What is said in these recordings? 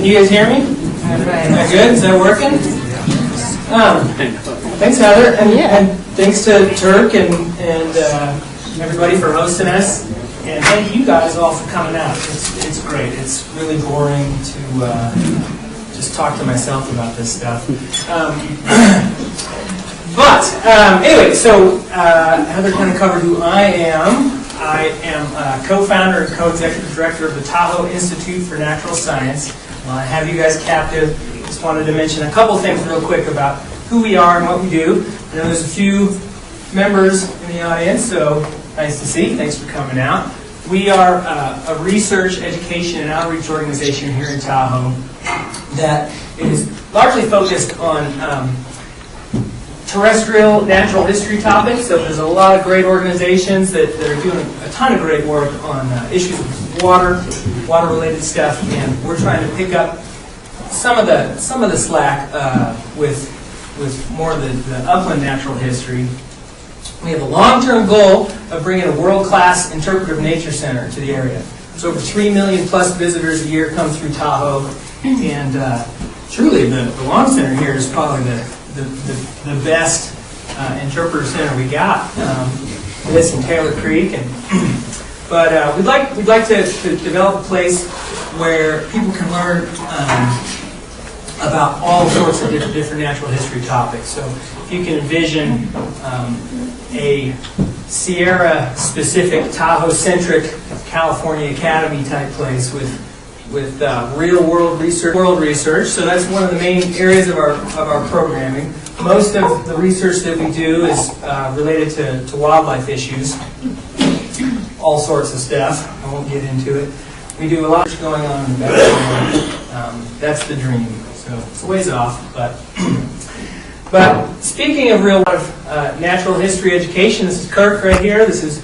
Can you guys hear me? Is that good? Is that working? Thanks, Heather, and thanks to Turk and everybody for hosting us, and thank you guys all for coming out. It's great. It's really boring to just talk to myself about this stuff. Anyway, so Heather kind of covered who I am. I am co-founder and co-executive director of the Tahoe Institute for Natural Science. While I have you guys captive, just wanted to mention a couple things real quick about who we are and what we do. I know there's a few members in the audience, so nice to see. Thanks for coming out. We are a research, education, and outreach organization here in Tahoe that is largely focused on terrestrial natural history topics. So there's a lot of great organizations that are doing a ton of great work on issues of water-related stuff, and we're trying to pick up some of the slack with more of the upland natural history. We have a long-term goal of bringing a world-class interpretive nature center to the area. So over 3 million plus visitors a year come through Tahoe, and truly the Lawn Center here is probably the best interpreter center we got. This and Taylor Creek, but we'd like to develop a place where people can learn about all sorts of different natural history topics. So if you can envision a Sierra-specific, Tahoe-centric California Academy type place with real-world research. So that's one of the main areas of our programming. Most of the research that we do is related to wildlife issues, all sorts of stuff. I won't get into it. We do a lot of going on in the background. That's the dream. So it's a ways off, but speaking of real life natural history education, this is Kirk right here. This is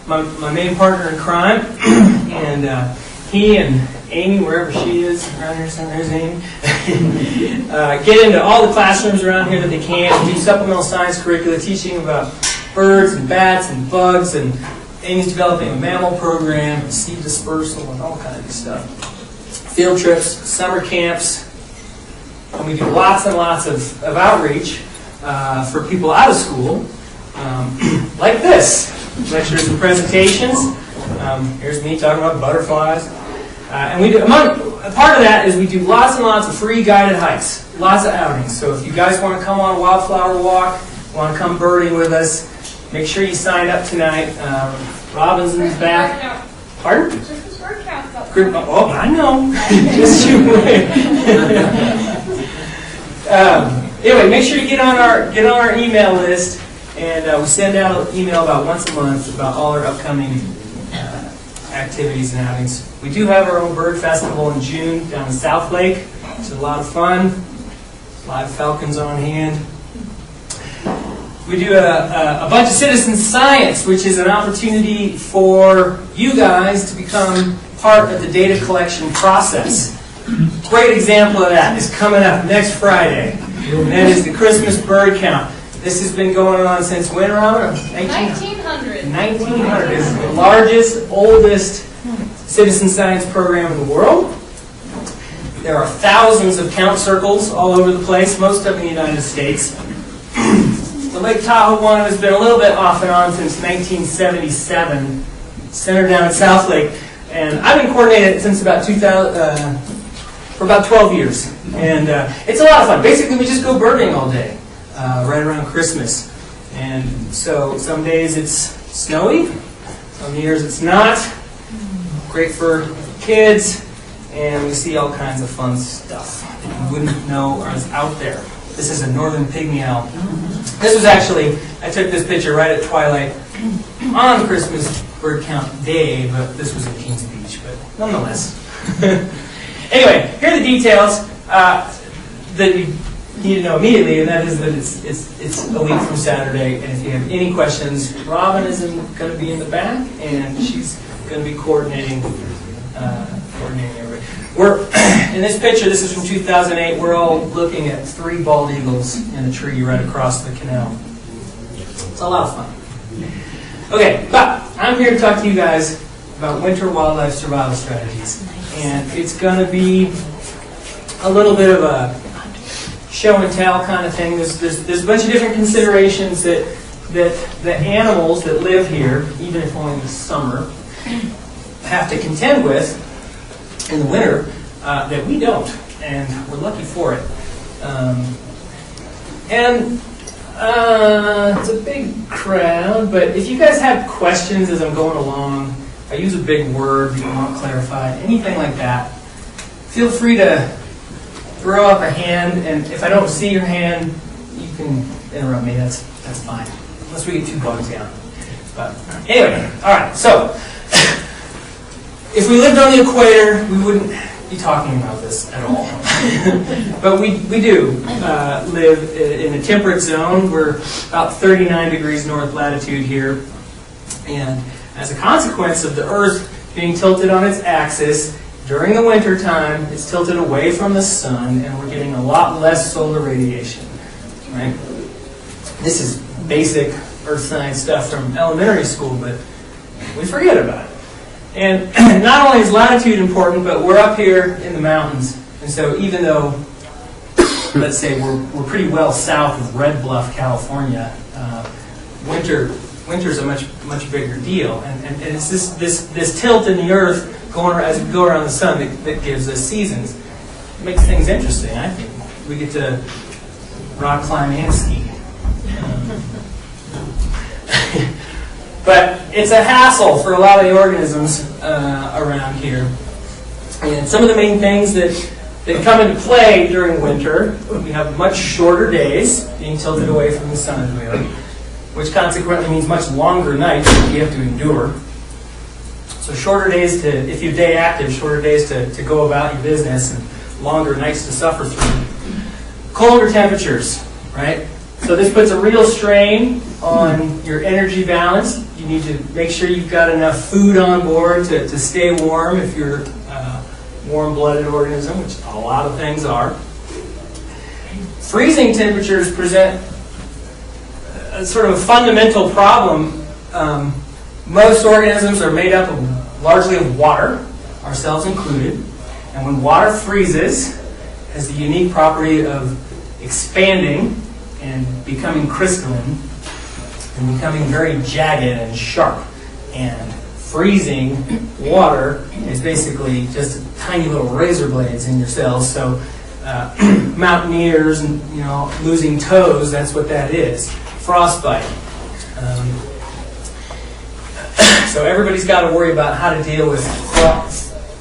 my main partner in crime, and he and Amy, wherever she is, around here somewhere, there's Amy, get into all the classrooms around here that they can, do supplemental science curricula, teaching about birds and bats and bugs, and Amy's developing a mammal program, seed dispersal, and all kinds of stuff. Field trips, summer camps, and we do lots and lots of outreach for people out of school, like this. Lectures and presentations. Here's me talking about butterflies. And we do, part of that is we do lots and lots of free guided hikes, lots of outings. So if you guys want to come on a wildflower walk, want to come birding with us, make sure you sign up tonight. Robinson's back. Pardon? Christmas bird count's up. Oh, I know. Just shoot away. Anyway, make sure you get on our email list, and we send out an email about once a month about all our upcoming activities and outings. We do have our own bird festival in June down in South Lake. It's a lot of fun. Live falcons on hand. We do a bunch of citizen science, which is an opportunity for you guys to become part of the data collection process. Great example of that is coming up next Friday, and that is the Christmas bird count. This has been going on since when, Robin? 1900. 1900 is the largest, oldest citizen science program in the world. There are thousands of count circles all over the place, most of them in the United States. The Lake Tahoe one has been a little bit off and on since 1977, centered down in South Lake. And I've been coordinating it since about 2000, for about 12 years. And it's a lot of fun. Basically, we just go birding all day, right around Christmas. And so some days it's snowy, some years it's not. Great for kids, and we see all kinds of fun stuff that you wouldn't know is out there. This is a northern pygmy owl. This was actually, I took this picture right at twilight on Christmas bird count day, but this was at Kings Beach, but nonetheless. Anyway, here are the details that you need to know immediately, and that is that it's a week from Saturday, and if you have any questions, Robin is going to be in the back, and she's going to be coordinating everybody. We're in this picture. This is from 2008. We're all looking at 3 bald eagles in a tree right across the canal. It's a lot of fun. Okay, but I'm here to talk to you guys about winter wildlife survival strategies, and it's going to be a little bit of a show and tell kind of thing. There's a bunch of different considerations that the animals that live here, even if only in the summer, have to contend with in the winter that we don't, and we're lucky for it. It's a big crowd, but if you guys have questions as I'm going along, I use a big word you want clarified, anything like that, feel free to throw up a hand, and if I don't see your hand, you can interrupt me. That's fine, unless we get too bogged down. But anyway, all right. So if we lived on the equator, we wouldn't be talking about this at all. But we do live in a temperate zone. We're about 39 degrees north latitude here, and as a consequence of the Earth being tilted on its axis, during the winter time, it's tilted away from the sun, and we're getting a lot less solar radiation. Right? This is basic earth science stuff from elementary school, but we forget about it. And not only is latitude important, but we're up here in the mountains, and so even though, let's say, we're pretty well south of Red Bluff, California, winter's a much bigger deal, and it's this tilt in the Earth going as we go around the sun that gives us seasons. It makes things interesting, I think. We get to rock climb and ski. But it's a hassle for a lot of the organisms around here. And some of the main things that come into play during winter, we have much shorter days, being tilted away from the sun as we are, which consequently means much longer nights that you have to endure. So shorter days if you're day active, shorter days to go about your business, and longer nights to suffer through. Colder temperatures, right? So this puts a real strain on your energy balance. You need to make sure you've got enough food on board to stay warm if you're a warm-blooded organism, which a lot of things are. Freezing temperatures present a sort of a fundamental problem. Most organisms are made up largely of water, ourselves included. And when water freezes, it has the unique property of expanding and becoming crystalline and becoming very jagged and sharp. And freezing water is basically just tiny little razor blades in your cells. So mountaineers and losing toes, that's what that is. Frostbite. So everybody's got to worry about how to deal with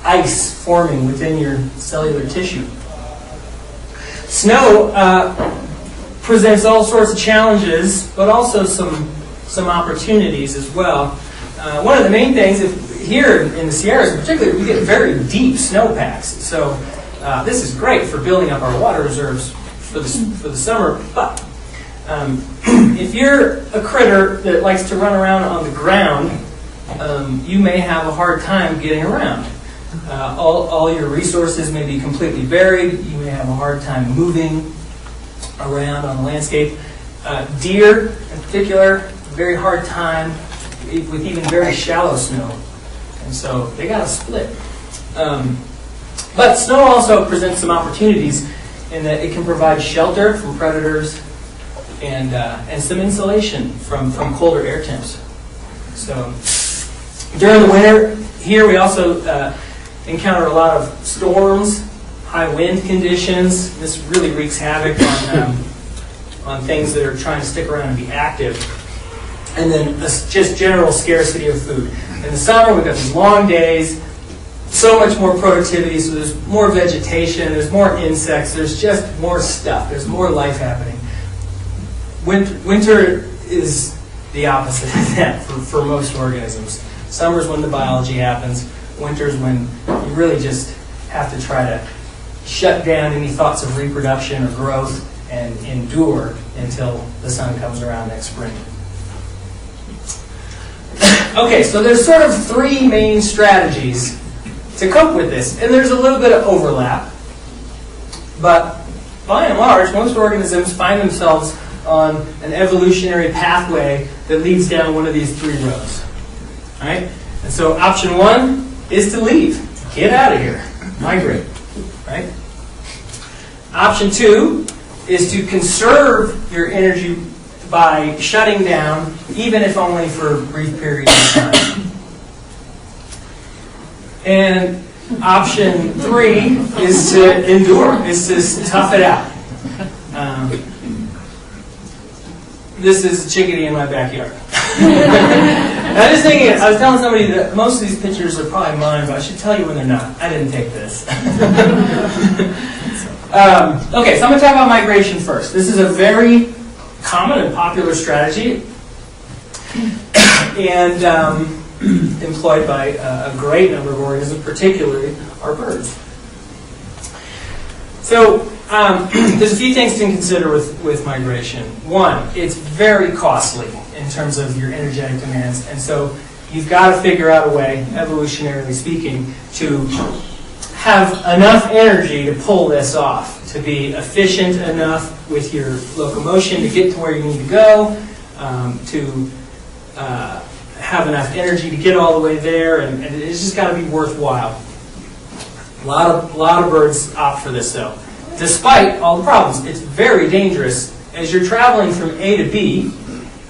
ice forming within your cellular tissue. Snow presents all sorts of challenges, but also some opportunities as well. One of the main things, here in the Sierras in particular, we get very deep snowpacks. So this is great for building up our water reserves for the summer. But if you're a critter that likes to run around on the ground, you may have a hard time getting around. All your resources may be completely buried. You may have a hard time moving around on the landscape. Deer, in particular, very hard time with even very shallow snow. And so they got to split. But snow also presents some opportunities in that it can provide shelter from predators and some insulation from colder air temps. So during the winter, here we also encounter a lot of storms, high wind conditions. This really wreaks havoc on things that are trying to stick around and be active. And then just general scarcity of food. In the summer, we've got these long days, so much more productivity, so there's more vegetation, there's more insects, there's just more stuff, there's more life happening. Winter is the opposite of that for most organisms. Summer's when the biology happens. Winter's when you really just have to try to shut down any thoughts of reproduction or growth and endure until the sun comes around next spring. Okay, so there's sort of three main strategies to cope with this, and there's a little bit of overlap, but by and large, most organisms find themselves on an evolutionary pathway that leads down one of these three roads. All right? And so option one is to leave. Get out of here. Migrate. Right? Option 2 is to conserve your energy by shutting down, even if only for brief periods of time. And option 3 is to endure, is to tough it out. This is a chickadee in my backyard. I was thinking, I was telling somebody that most of these pictures are probably mine, but I should tell you when they're not. I didn't take this. Okay, so I'm going to talk about migration first. This is a very common and popular strategy, and employed by a great number of organisms, particularly our birds. So there's a few things to consider with migration. One, it's very costly in terms of your energetic demands, and so you've got to figure out a way, evolutionarily speaking, to have enough energy to pull this off, to be efficient enough with your locomotion to get to where you need to go, to have enough energy to get all the way there, and it's just got to be worthwhile. A lot of birds opt for this, though. Despite all the problems, it's very dangerous. As you're traveling from A to B,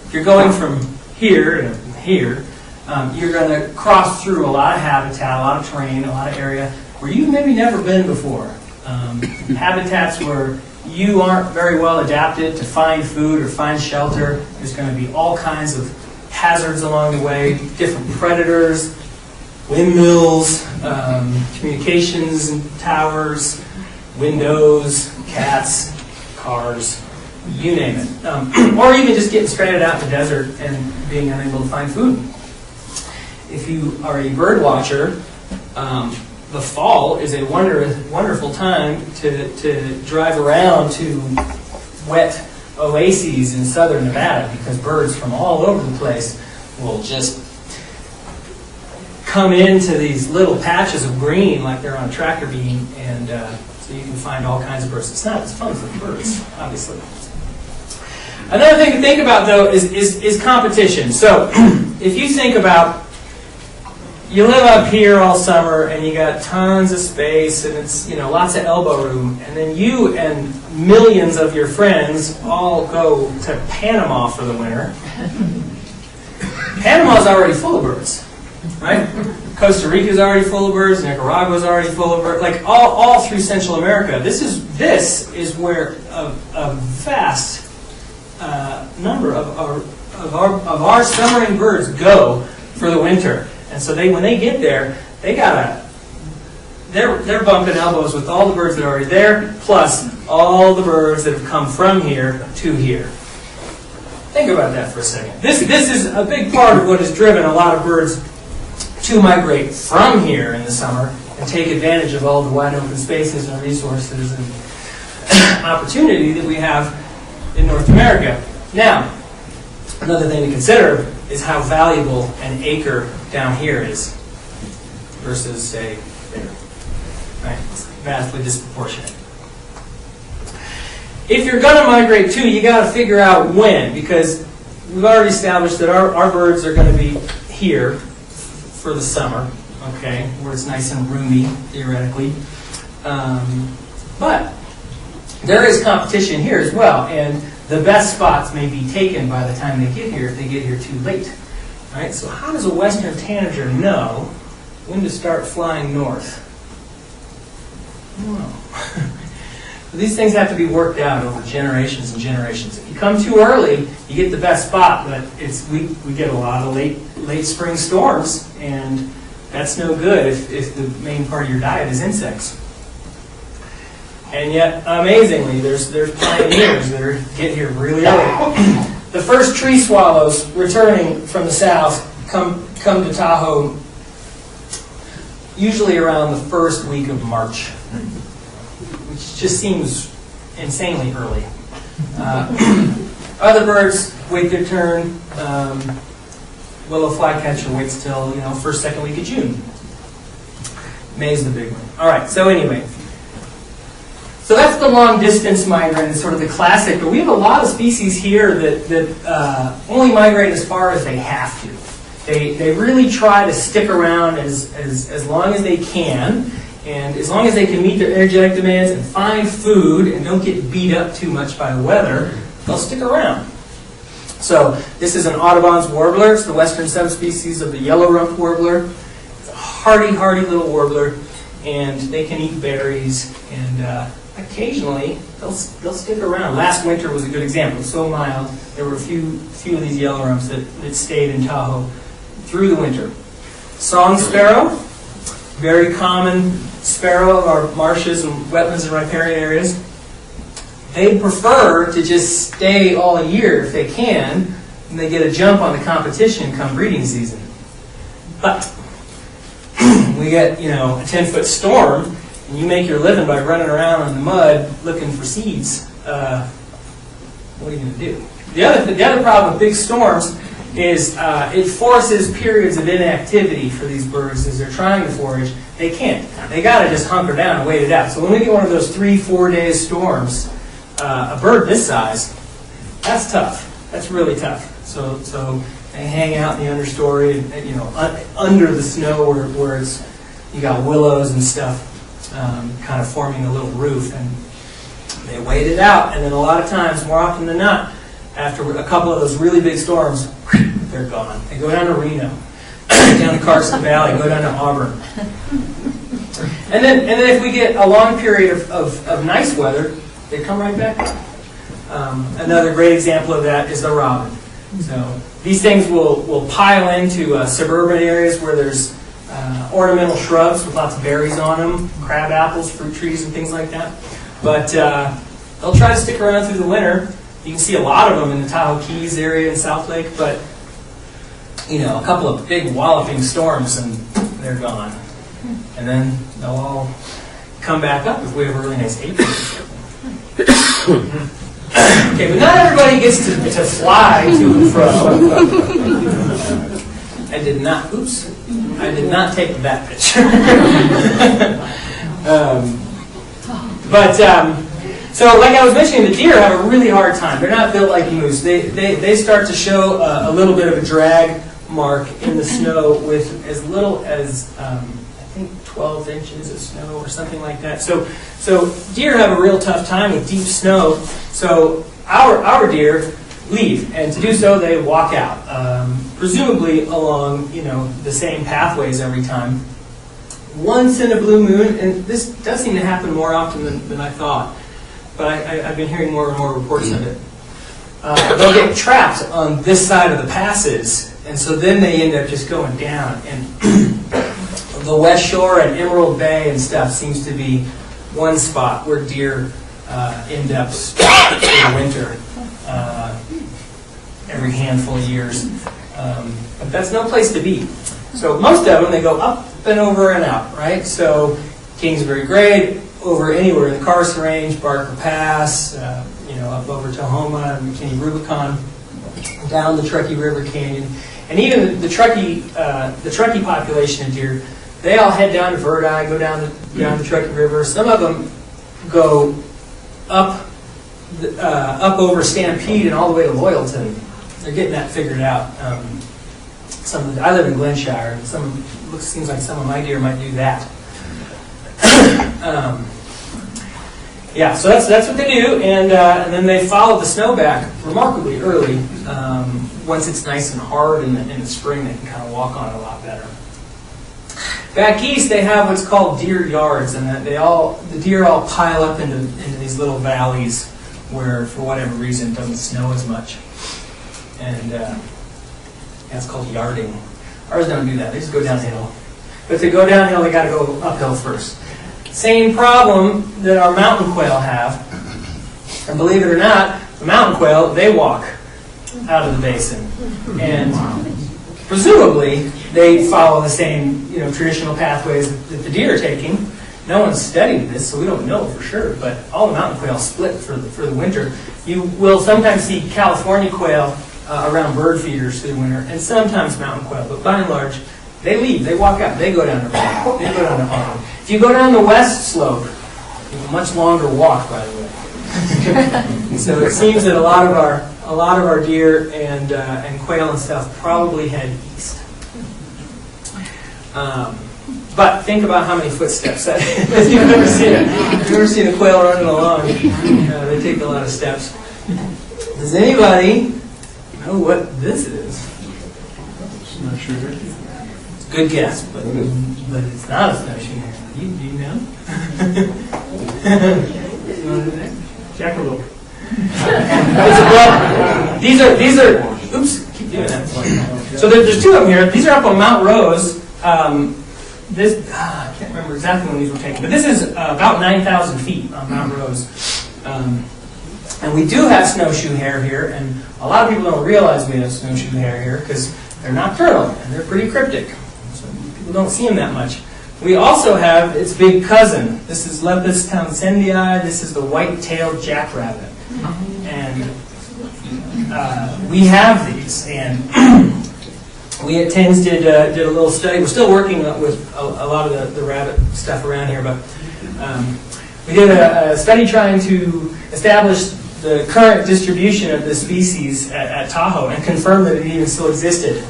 if you're going from here to here, you're going to cross through a lot of habitat, a lot of terrain, a lot of area where you've maybe never been before. Habitats where you aren't very well adapted to find food or find shelter. There's going to be all kinds of hazards along the way, different predators, windmills, communications towers, windows, cats, cars, you name it. Or even just getting stranded out in the desert and being unable to find food. If you are a bird watcher, the fall is a wonderful time to drive around to wet oases in southern Nevada, because birds from all over the place will just come into these little patches of green like they're on a tractor beam, and so you can find all kinds of birds. It's not as fun for birds, obviously. Another thing to think about, though, is competition. So if you think about, you live up here all summer and you got tons of space and it's, lots of elbow room, and then you and millions of your friends all go to Panama for the winter. Panama's already full of birds, right? Costa Rica's already full of birds. Nicaragua's already full of birds. Like all through Central America, this is where a vast number of our summering birds go for the winter. And so when they get there, they're bumping elbows with all the birds that are already there, plus all the birds that have come from here to here. Think about that for a second. This is a big part of what has driven a lot of birds to migrate from here in the summer and take advantage of all the wide open spaces and resources and opportunity that we have in North America. Now, another thing to consider is how valuable an acre down here is versus, say, there. Right? It's vastly disproportionate. If you're going to migrate too, you got to figure out when, because we've already established that our birds are going to be here for the summer, okay, where it's nice and roomy, theoretically. But there is competition here as well, and the best spots may be taken by the time they get here if they get here too late. Right? So how does a western tanager know when to start flying north? Well, these things have to be worked out over generations and generations. If you come too early, you get the best spot, but we get a lot of late spring storms, and that's no good if the main part of your diet is insects. And yet, amazingly, there's pioneers that get here really early. The first tree swallows returning from the south come to Tahoe usually around the first week of March, which just seems insanely early. Other birds wait their turn. Willow flycatcher waits till first, second week of June. May's the big one. All right. So anyway. So that's the long-distance migrant, sort of the classic. But we have a lot of species here that only migrate as far as they have to. They really try to stick around as long as they can, And as long as they can meet their energetic demands and find food and don't get beat up too much by the weather, they'll stick around. So this is an Audubon's warbler. It's the western subspecies of the yellow-rumped warbler. It's a hardy, hardy little warbler, and they can eat berries, and occasionally they'll stick around. Last winter was a good example. It was so mild, there were a few of these yellow rumps that stayed in Tahoe through the winter. Song sparrow, very common sparrow of our marshes and wetlands and riparian areas. They prefer to just stay all year if they can, and they get a jump on the competition come breeding season. But we get, a 10-foot storm, and you make your living by running around in the mud looking for seeds. What are you going to do? The other problem with big storms is it forces periods of inactivity for these birds as they're trying to forage. They can't. They got to just hunker down and wait it out. So when we get one of those 3-4 day storms, a bird this size, that's tough. That's really tough. So they hang out in the understory, and, under the snow where you got willows and stuff, kind of forming a little roof, and they wait it out. And then a lot of times, more often than not, after a couple of those really big storms, they're gone. They go down to Reno, down to Carson Valley, go down to Auburn. And then if we get a long period of nice weather, they come right back up. Another great example of that is the robin. So these things will pile into suburban areas where there's ornamental shrubs with lots of berries on them, crab apples, fruit trees, and things like that. But they'll try to stick around through the winter. You can see a lot of them in the Tahoe Keys area in South Lake, but a couple of big walloping storms and they're gone. And then they'll all come back up if we have a really nice April. Okay, but not everybody gets to fly to and fro. I did not take that picture. So like I was mentioning, the deer have a really hard time. They're not built like moose. They start to show a little bit of a drag mark in the snow with as little as, I think, 12 inches of snow or something like that. So deer have a real tough time with deep snow. So our deer leave, and to do so they walk out, presumably along the same pathways every time. Once in a blue moon, and this does seem to happen more often than I thought, but I've been hearing more and more reports of it. They'll get trapped on this side of the passes, and so then they end up just going down. And the West Shore and Emerald Bay and stuff seems to be one spot where deer end up for the winter every handful of years. But that's no place to be. So most of them, they go up and over and out, right? So Kingsbury Grade, over anywhere in the Carson Range, Barker Pass, up over Tahoma, McKinney Rubicon, down the Truckee River Canyon, and even the Truckee population of deer, they all head down to Verdi, go down the Truckee River. Some of them go up over Stampede and all the way to Loyalton. They're getting that figured out. I live in Glenshire, and seems like some of my deer might do that. So that's what they do, and then they follow the snow back remarkably early. Once it's nice and hard in the spring, they can kind of walk on it a lot better. Back east, they have what's called deer yards, and that the deer all pile up into these little valleys where, for whatever reason, it doesn't snow as much. And that's called yarding. Ours don't do that. They just go downhill. But to go downhill, they got to go uphill first. Same problem that our mountain quail have. And believe it or not, the mountain quail, they walk out of the basin. And presumably, they follow the same traditional pathways that the deer are taking. No one's studied this, so we don't know for sure. But all the mountain quail split for the winter. You will sometimes see California quail around bird feeders through the winter, and sometimes mountain quail. But by and large, they leave. They walk out. They go down to Auburn. If you go down the west slope, you have a much longer walk, by the way. So it seems that a lot of our deer and quail and stuff probably head east. But think about how many footsteps that is. You've never seen it. You've never seen a quail running along. They take a lot of steps. Does anybody know what this is? Not sure. It's a good guess, but it's not a snowshoe hare. Do you know? Jackalope. These are. Oops, keep doing that. So there's two of them here. These are up on Mount Rose. I can't remember exactly when these were taken, but this is about 9,000 feet on Mount Rose. And we do have snowshoe hare here, and a lot of people don't realize we have snowshoe hare here because they're nocturnal and they're pretty cryptic. So people don't see them that much. We also have its big cousin. This is Lepus townsendii. This is the white-tailed jackrabbit. And we have these, and we at TINS did a little study. We're still working with a lot of the rabbit stuff around here, but we did a study trying to establish the current distribution of this species at Tahoe and confirm that it even still existed.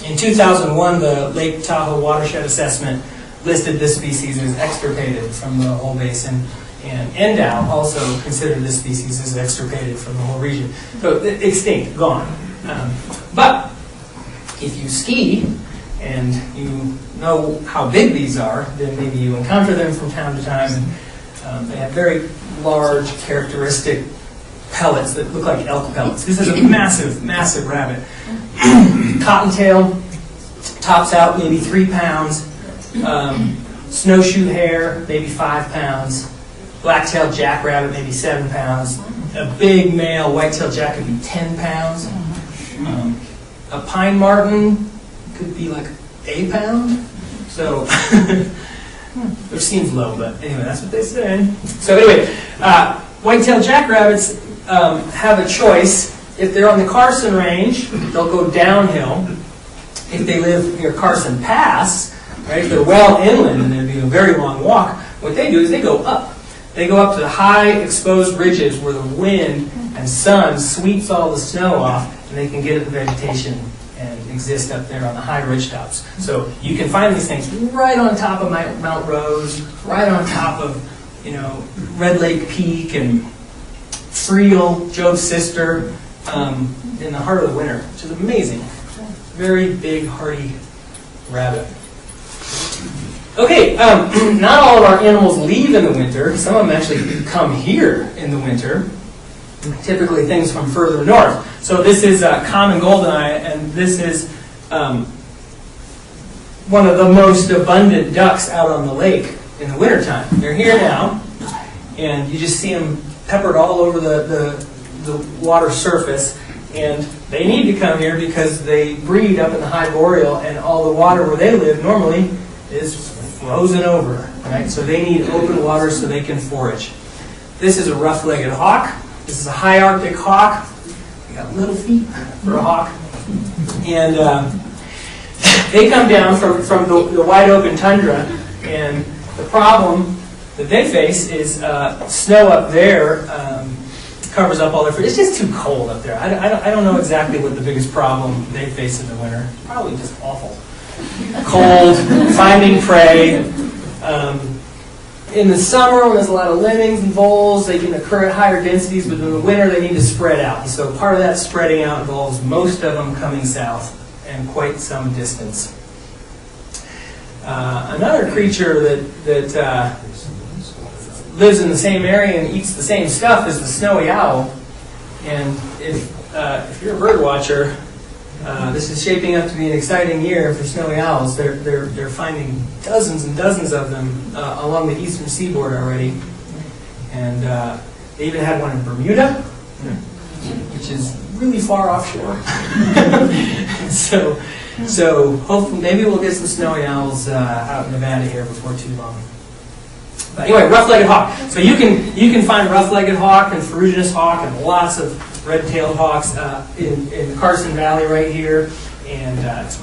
In 2001, the Lake Tahoe Watershed Assessment listed this species as extirpated from the whole basin, and NDOW also considered this species as extirpated from the whole region. So extinct, gone. But if you ski and you know how big these are, then maybe you encounter them from time to time. And they have very large, characteristic pellets that look like elk pellets. This is a massive, massive rabbit. Cottontail tops out maybe 3 pounds. Snowshoe hare, maybe 5 pounds. Black-tailed jackrabbit, maybe 7 pounds. A big male white-tailed jack could be 10 pounds. A pine marten could be like a pound. So, which seems low, but anyway, that's what they say. So anyway, white-tailed jackrabbits have a choice. If they're on the Carson Range, they'll go downhill. If they live near Carson Pass, right, if they're well inland and it'd be a very long walk, what they do is they go up. They go up to the high exposed ridges where the wind and sun sweeps all the snow off, and they can get at the vegetation and exist up there on the high ridge tops. So you can find these things right on top of Mount Rose, right on top of, Red Lake Peak and Friel, Job's sister, in the heart of the winter, which is amazing. Very big, hardy rabbit. Okay, not all of our animals leave in the winter. Some of them actually come here in the winter. Typically things from further north. So this is common goldeneye, and this is one of the most abundant ducks out on the lake in the wintertime. They're here now, and you just see them peppered all over the water surface. And they need to come here because they breed up in the high boreal, and all the water where they live normally is frozen over, right? So they need open water so they can forage. This is a rough-legged hawk. This is a high Arctic hawk. They got little feet for a hawk. And they come down from the wide open tundra, and the problem that they face is snow up there covers up all their food. It's just too cold up there. I don't know exactly what the biggest problem they face in the winter. It's probably just awful. Cold, finding prey. In the summer, when there's a lot of lemmings and voles, they can occur at higher densities, but in the winter they need to spread out. And so part of that spreading out involves most of them coming south and quite some distance. Another creature that lives in the same area and eats the same stuff as the snowy owl. And if you're a bird watcher, this is shaping up to be an exciting year for snowy owls. They're finding dozens and dozens of them along the eastern seaboard already. And they even had one in Bermuda, which is really far offshore. So hopefully, maybe we'll get some snowy owls out in Nevada here before too long. But anyway, rough-legged hawk. So you can find rough-legged hawk and ferruginous hawk and lots of red-tailed hawks in the Carson Valley right here, and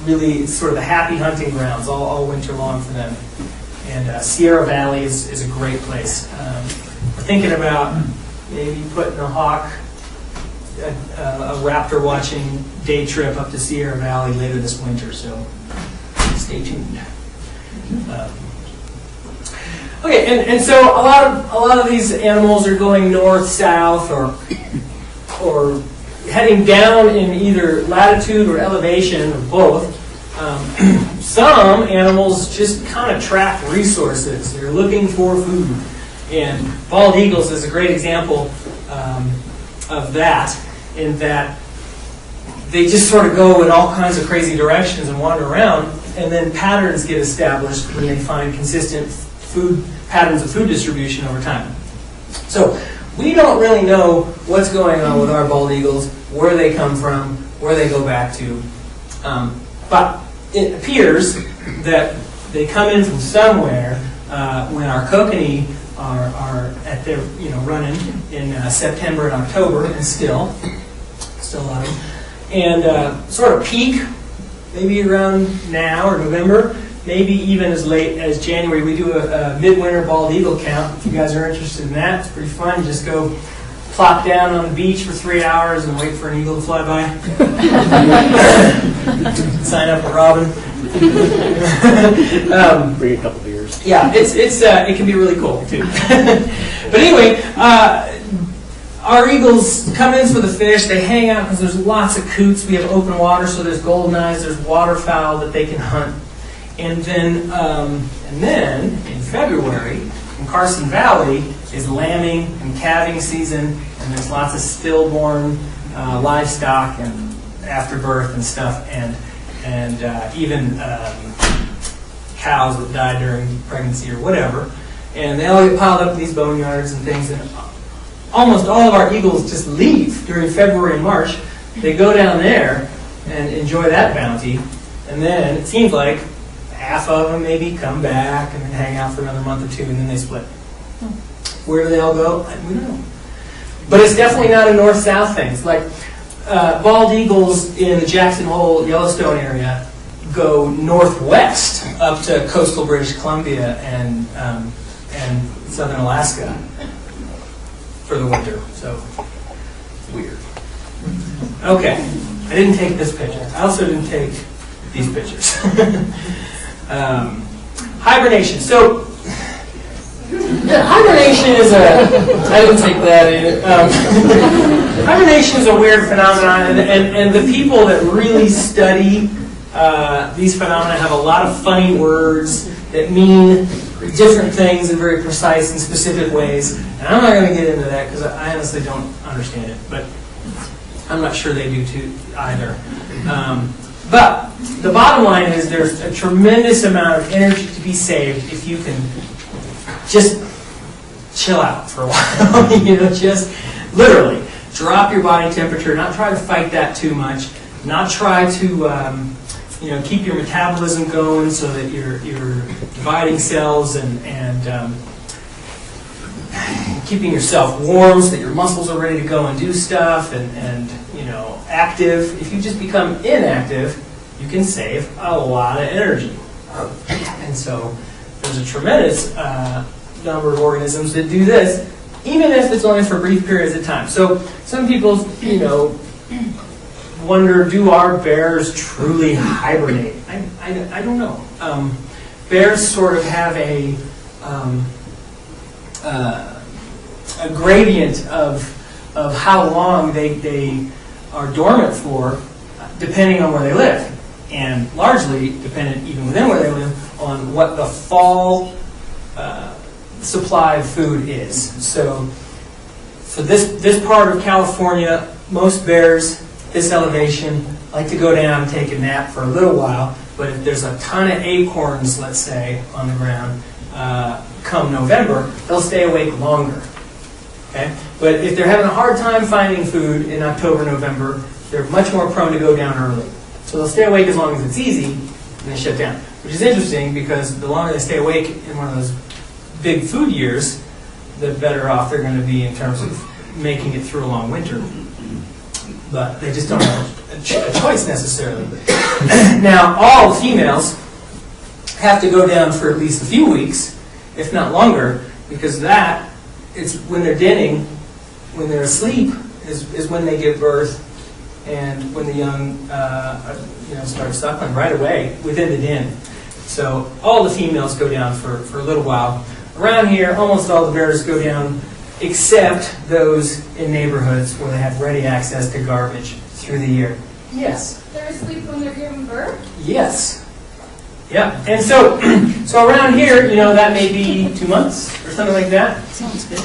it's sort of the happy hunting grounds all winter long for them. And Sierra Valley is a great place. We're thinking about maybe putting a hawk, a raptor watching day trip up to Sierra Valley later this winter, so stay tuned. Okay, and so a lot of these animals are going north, south, or heading down in either latitude or elevation, or both. Some animals just kind of track resources. They're looking for food. And bald eagles is a great example of that, in that they just sort of go in all kinds of crazy directions and wander around, and then patterns get established when they find consistent patterns of food distribution over time. So we don't really know what's going on with our bald eagles, where they come from, where they go back to. But it appears that they come in from somewhere when our kokanee are at their running in September and October, and still a lot of them, and sort of peak maybe around now or November, maybe even as late as January. We do a midwinter bald eagle count. If you guys are interested in that, it's pretty fun. You just go plop down on the beach for 3 hours and wait for an eagle to fly by. Sign up with Robin. Bring a couple beers. Yeah, it can be really cool too. But anyway, our eagles come in for the fish. They hang out because there's lots of coots. We have open water, so there's goldeneyes, there's waterfowl that they can hunt. And then in February, in Carson Valley, is lambing and calving season, and there's lots of stillborn livestock and afterbirth and stuff, and even cows that die during pregnancy or whatever. And they all get piled up in these boneyards and things. And almost all of our eagles just leave during February and March. They go down there and enjoy that bounty. And then it seems like half of them maybe come back and then hang out for another month or two, and then they split. Where do they all go? We don't know. But it's definitely not a north-south thing. It's like bald eagles in the Jackson Hole, Yellowstone area go northwest up to coastal British Columbia and southern Alaska for the winter. So it's weird. Okay, I didn't take this picture. I also didn't take these pictures. Hibernation. So hibernation is I didn't take that either. Hibernation is a weird phenomenon, and the people that really study these phenomena have a lot of funny words that mean different things in very precise and specific ways. And I'm not going to get into that because I honestly don't understand it, but I'm not sure they do too either. But the bottom line is there's a tremendous amount of energy to be saved if you can just chill out for a while. Just literally drop your body temperature, not try to fight that too much, not try to keep your metabolism going so that you're dividing cells and keeping yourself warm so that your muscles are ready to go and do stuff and active. If you just become inactive, you can save a lot of energy. And so there's a tremendous number of organisms that do this, even if it's only for brief periods of time. So some people, wonder, do our bears truly hibernate? I don't know. Bears sort of have a gradient of how long they are dormant for, depending on where they live, and largely dependent, even within where they live, on what the fall supply of food is. So for this part of California, most bears, this elevation, like to go down and take a nap for a little while, but if there's a ton of acorns, let's say, on the ground, come November, they'll stay awake longer. Okay? But if they're having a hard time finding food in October, November, they're much more prone to go down early. So they'll stay awake as long as it's easy, and they shut down. Which is interesting because the longer they stay awake in one of those big food years, the better off they're going to be in terms of making it through a long winter. But they just don't have a choice necessarily. Now, all females have to go down for at least a few weeks, if not longer, because it's when they're denning, when they're asleep, is when they give birth, and when the young start suckling right away within the den. So all the females go down for a little while. Around here, almost all the bears go down, except those in neighborhoods where they have ready access to garbage through the year. Yes? They're asleep when they're giving birth? Yes. Yeah. And so, so around here, you know, that may be 2 months or something like that. Sounds good.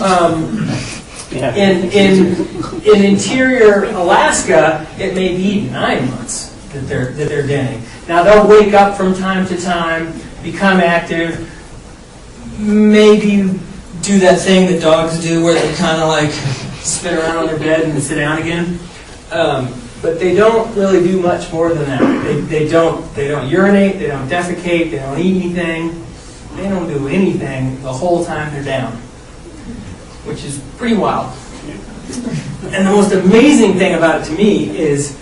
In interior Alaska, it may be 9 months that they're denning. Now they'll wake up from time to time, become active, maybe do that thing that dogs do where they kind of like spin around on their bed and sit down again. But they don't really do much more than that. They don't urinate, they don't defecate, they don't eat anything. They don't do anything the whole time they're down, which is pretty wild. And the most amazing thing about it to me is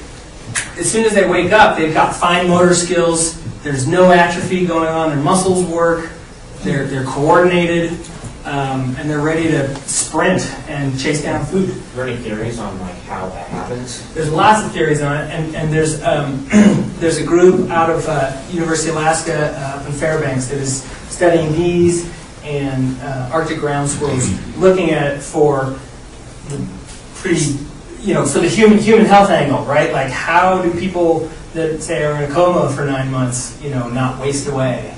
as soon as they wake up, they've got fine motor skills, there's no atrophy going on, their muscles work, they're coordinated, and they're ready to sprint and chase down food. Are there any theories on like how that happens? There's lots of theories on it, and there's there's a group out of University of Alaska up in Fairbanks that is studying these and Arctic ground squirrels, looking at it for the pretty, you know, for the human health angle, right? Like how do people that say are in a coma for 9 months, you know, not waste away?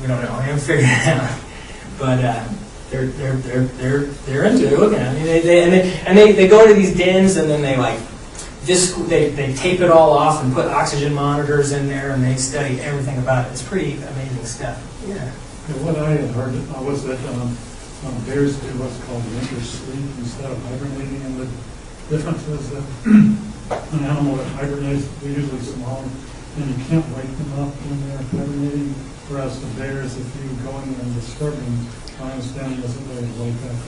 We don't know. We haven't figured it out, but they're into it. They're looking at it. They go into these dens and then they like they tape it all off and put oxygen monitors in there and they study everything about it. It's pretty amazing stuff. Yeah. What I had heard was that bears do what's called winter sleep instead of hibernating, and the difference is that an animal that hibernates is usually small, and you can't wake them up when they're hibernating, whereas the bears, if you go in and disturb them, I understand doesn't really wake up.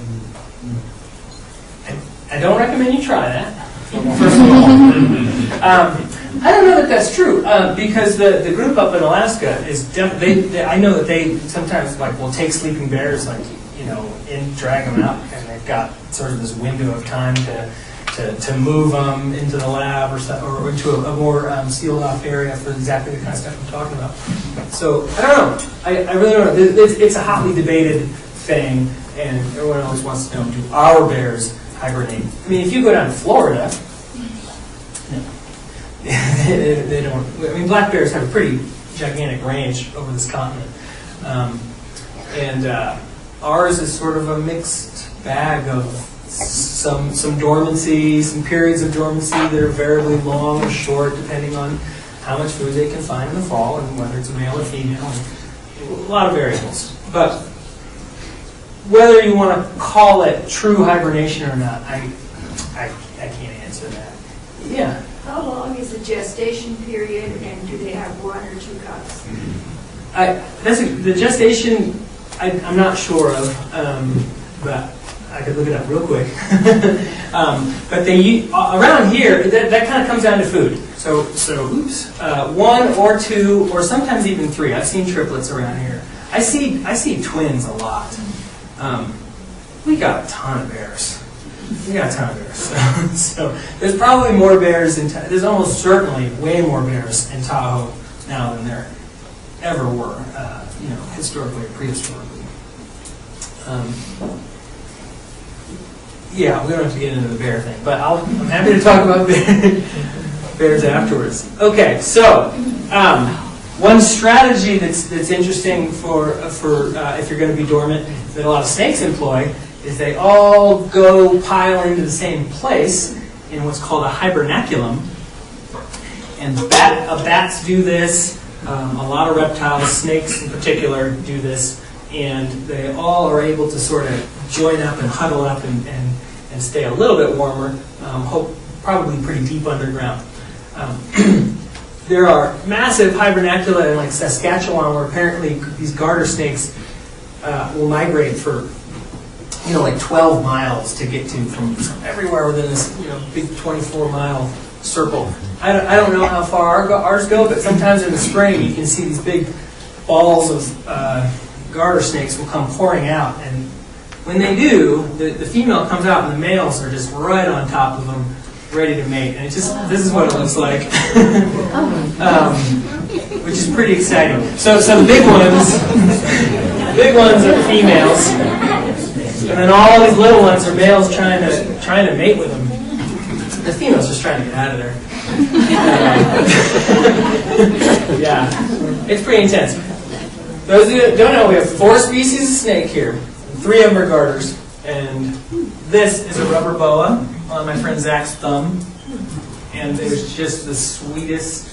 I don't recommend you try that. First of all, I don't know that that's true because the group up in Alaska is I know that they sometimes like will take sleeping bears, like, you know, and drag them out, and they've got sort of this window of time to move them into the lab or into a more sealed off area for exactly the kind of stuff I'm talking about. So I don't know. I really don't know. It's a hotly debated thing, and everyone always wants to know, do our bears hibernate? I mean, if you go down to Florida, no, they don't. I mean, black bears have a pretty gigantic range over this continent, and ours is sort of a mixed bag of some dormancy, some periods of dormancy that are variably long or short, depending on how much food they can find in the fall and whether it's a male or female. A lot of variables, but whether you want to call it true hibernation or not, I can't answer that. Yeah. How long is the gestation period, and do they have 1 or 2 cubs? The gestation, I'm not sure of, but I could look it up real quick. But they around here, that kind of comes down to food. So oops, 1 or 2 or sometimes even 3. I've seen triplets around here. I see twins a lot. We got a ton of bears. So there's probably more bears there's almost certainly way more bears in Tahoe now than there ever were, you know, historically or prehistorically. Yeah, we don't have to get into the bear thing, but I'm happy to talk about bears afterwards. Okay, so one strategy that's interesting for if you're going to be dormant that a lot of snakes employ is they all go pile into the same place in what's called a hibernaculum. And bats do this. A lot of reptiles, snakes in particular, do this. And they all are able to sort of join up and huddle up and stay a little bit warmer, probably pretty deep underground. There are massive hibernacula in like Saskatchewan where apparently these garter snakes will migrate for, you know, like 12 miles to get to from everywhere within this, you know, big 24-mile circle. I don't know how far ours go, but sometimes in the spring you can see these big balls of garter snakes will come pouring out, and when they do, the female comes out and the males are just right on top of them, ready to mate. And this is what it looks like. which is pretty exciting. So the big ones are females, and then all these little ones are males trying to mate with them. The female's just trying to get out of there. Yeah, it's pretty intense. Those of you that don't know, we have 4 species of snake here. 3 of them are garters. And this is a rubber boa on my friend Zach's thumb. And there's just the sweetest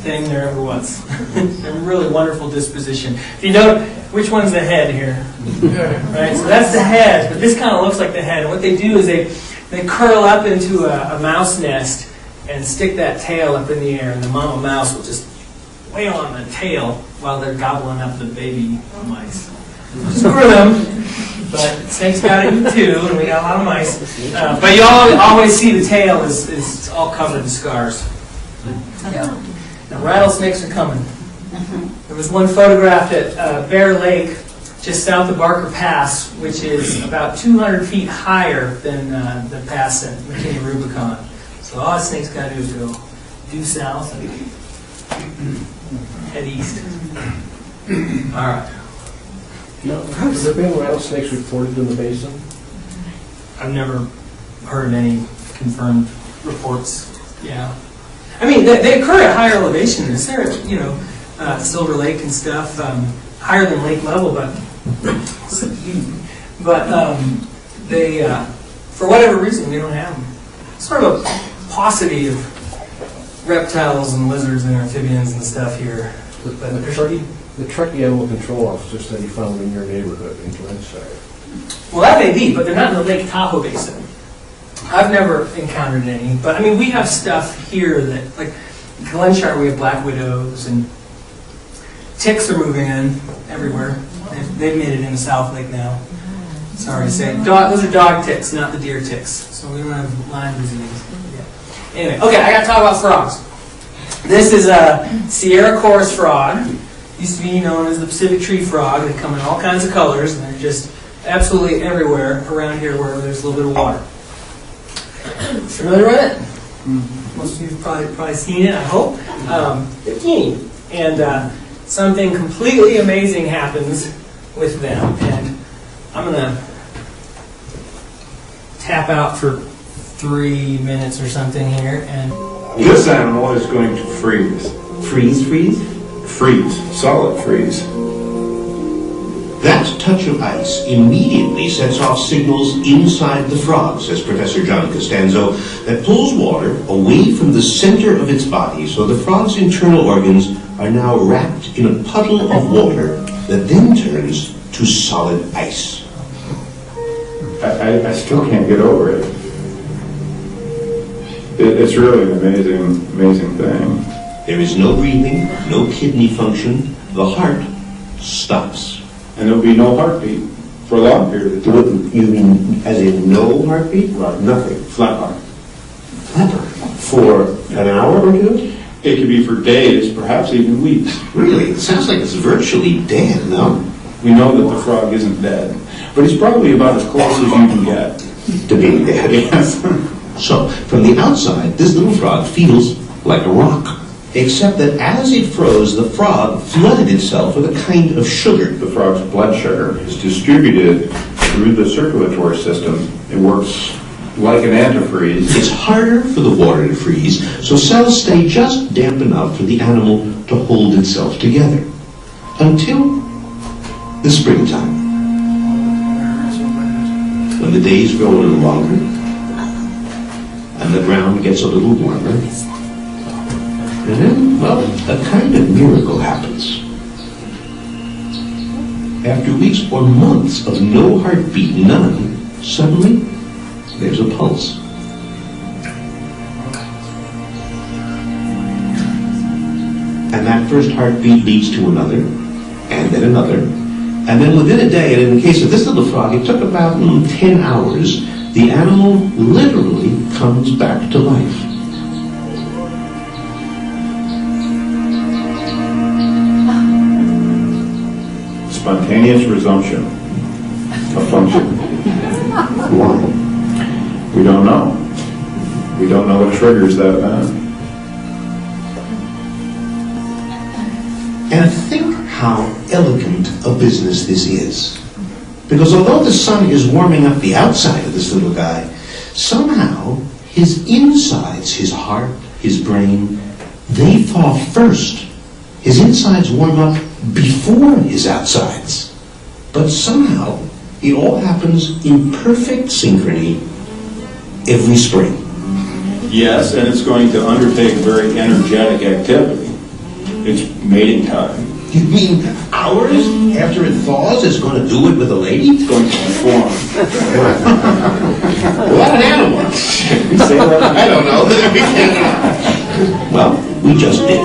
thing there ever was. A really wonderful disposition. If you know which one's the head here, right? So that's the head, but this kind of looks like the head. And what they do is they curl up into a mouse nest and stick that tail up in the air, and the mama mouse will just wail on the tail while they're gobbling up the baby mice. Screw them, but snakes got it too, and we got a lot of mice. But you always see the tail is all covered in scars. Yeah. Now rattlesnakes are coming. There was one photographed at Bear Lake, just south of Barker Pass, which is about 200 feet higher than the pass at McKinney-Rubicon. So all the snakes got to do is go due south and head east. All right. Now, have there been rattlesnakes reported in the basin? I've never heard any confirmed reports. Yeah. I mean, they occur at higher elevations. They're at, Silver Lake and stuff, higher than lake level, but they, for whatever reason, we don't have them. Sort of a paucity of reptiles and lizards and amphibians and stuff here. The Truckee Animal Control Officer said he found them in your neighborhood in Glenside. Well, that may be, but they're not in the Lake Tahoe basin. I've never encountered any, but I mean, we have stuff here that, like Glenshire, we have black widows, and ticks are moving in everywhere. They've made it into South Lake now. Sorry to say. Those are dog ticks, not the deer ticks. So we don't have Lyme disease. Yeah. Anyway, okay, I got to talk about frogs. This is a Sierra chorus frog. Used to be known as the Pacific tree frog. They come in all kinds of colors, and they're just absolutely everywhere around here where there's a little bit of water. Familiar with it? Most of you have probably seen it, I hope. They're teeny. And something completely amazing happens with them. And I'm going to tap out for 3 minutes or something here. And this animal is going to freeze. Freeze? Freeze. Solid freeze. That touch of ice immediately sets off signals inside the frog, says Professor John Costanzo, that pulls water away from the center of its body, so the frog's internal organs are now wrapped in a puddle of water that then turns to solid ice. I still can't get over it. It's really an amazing thing. There is no breathing, no kidney function. The heart stops. And there'll be no heartbeat for a long period of time. You mean as in no heartbeat? Right. Nothing. Flat heart. Flat heart. For an hour or two? It could be for days, perhaps even weeks. Really? It sounds like it's virtually dead, no? We know that the frog isn't dead, but he's probably about as close as you can get To being dead. Yes. So, from the outside, this little frog feels like a rock. Except that as it froze, the frog flooded itself with a kind of sugar. The frog's blood sugar is distributed through the circulatory system. It works like an antifreeze. It's harder for the water to freeze, so cells stay just damp enough for the animal to hold itself together. Until the springtime. When the days grow a little longer, and the ground gets a little warmer, and then, well, a kind of miracle happens. After weeks or months of no heartbeat, none, suddenly there's a pulse. And that first heartbeat leads to another, and then another, and then within a day, and in the case of this little frog, it took about 10 hours, the animal literally comes back to life. Spontaneous resumption of function. Why? We don't know. We don't know what triggers that event. And think how elegant a business this is. Because although the sun is warming up the outside of this little guy, somehow his insides, his heart, his brain, they thaw first. His insides warm up before his outsides. But somehow it all happens in perfect synchrony every spring. Yes, and it's going to undertake very energetic activity. It's mating time. You mean hours after it thaws it's going to do it with a lady? It's going to perform. What an animal. You say that? I don't know. Well, we just did.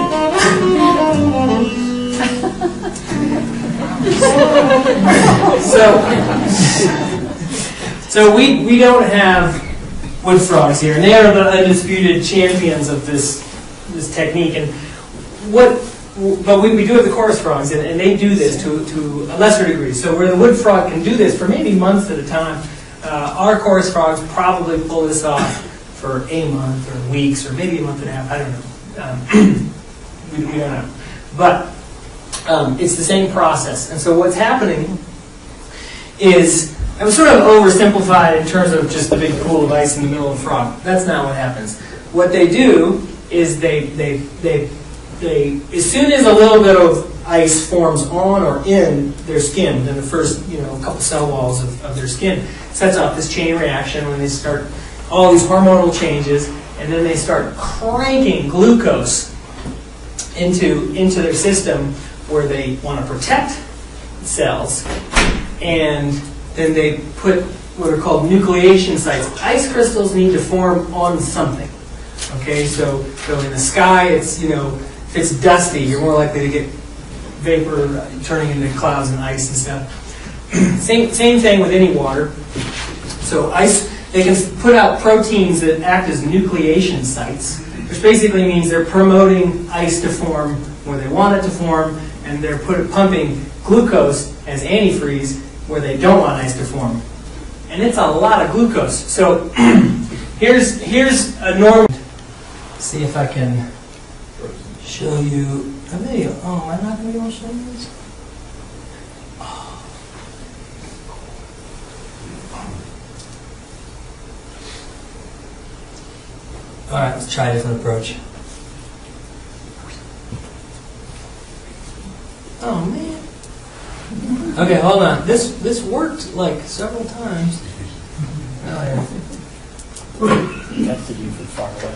So we don't have wood frogs here, and they are the undisputed champions of this technique. And but we do have the chorus frogs, and they do this to a lesser degree. So where the wood frog can do this for maybe months at a time, our chorus frogs probably pull this off for a month or weeks or maybe a month and a half. I don't know. We don't know. But it's the same process. And so what's happening is, it was sort of oversimplified in terms of just the big pool of ice in the middle of the frog. That's not what happens. What they do is they as soon as a little bit of ice forms on or in their skin, within the first couple cell walls of their skin, sets off this chain reaction when they start all these hormonal changes, and then they start cranking glucose into their system where they want to protect cells, and then they put what are called nucleation sites. Ice crystals need to form on something. Okay, so in the sky, it's if it's dusty, you're more likely to get vapor turning into clouds and ice and stuff. Same thing with any water. So ice, they can put out proteins that act as nucleation sites, which basically means they're promoting ice to form where they want it to form, and they're pumping glucose as antifreeze where they don't want ice to form. And it's a lot of glucose. So here's a normal. See if I can show you a video. Oh, am I not going to be able to show you this? Oh. All right, let's try a different approach. Oh man. Okay, hold on. This worked like several times. Oh, yeah. That's the view from far away.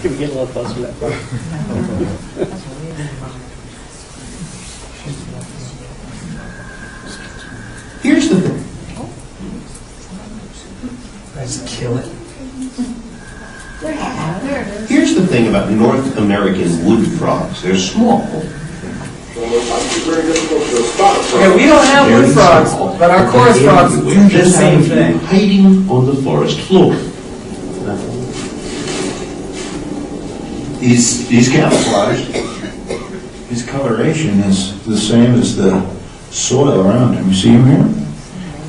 Can we get a little closer to that frog? Here's the thing. Let's kill it. Here's the thing about North American wood frogs. They're small. Okay, we don't have wood frogs, but our chorus frogs do the same thing. Hiding on the forest floor. He's camouflaged. His coloration is the same as the soil around him. You see him here?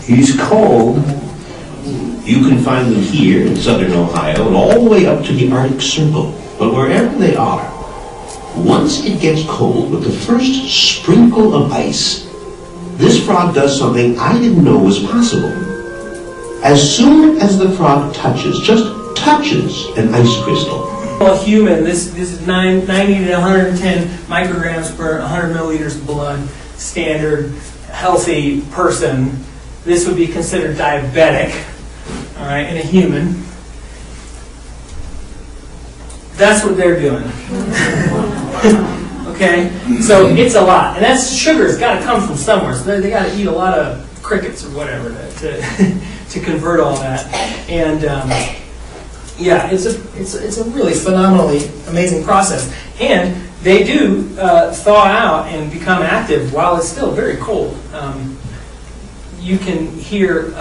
He's cold. You can find them here in southern Ohio and all the way up to the Arctic Circle. But wherever they are, once it gets cold with the first sprinkle of ice, this frog does something I didn't know was possible. As soon as the frog just touches an ice crystal. A human, this is 90 to 110 micrograms per 100 milliliters of blood, standard healthy person. This would be considered diabetic, all right, in a human. That's what they're doing. Okay, so it's a lot, and that's sugar's got to come from somewhere. So they got to eat a lot of crickets or whatever to convert all that. And yeah, it's a really phenomenally amazing process. And they do thaw out and become active while it's still very cold. You can hear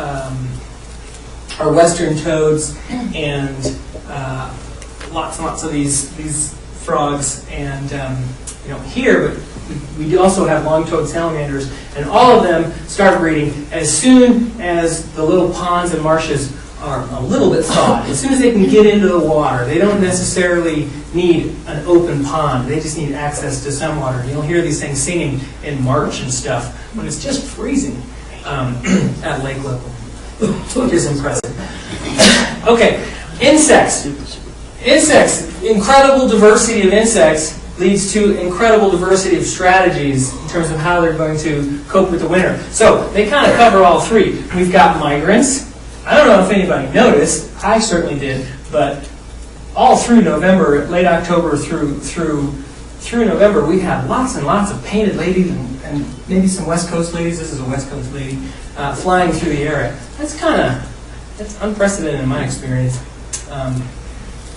our western toads and lots and lots of these frogs, and here, but we also have long-toed salamanders, and all of them start breeding as soon as the little ponds and marshes are a little bit thawed. As soon as they can get into the water, they don't necessarily need an open pond. They just need access to some water. You'll hear these things singing in March and stuff when it's just freezing at lake level, which is impressive. Okay, insects. Insects, incredible diversity of insects leads to incredible diversity of strategies in terms of how they're going to cope with the winter. So they kind of cover all three. We've got migrants. I don't know if anybody noticed. I certainly did, but all through November, late October through November, we had lots and lots of painted ladies and maybe some West Coast ladies. This is a West Coast lady flying through the area. That's unprecedented in my experience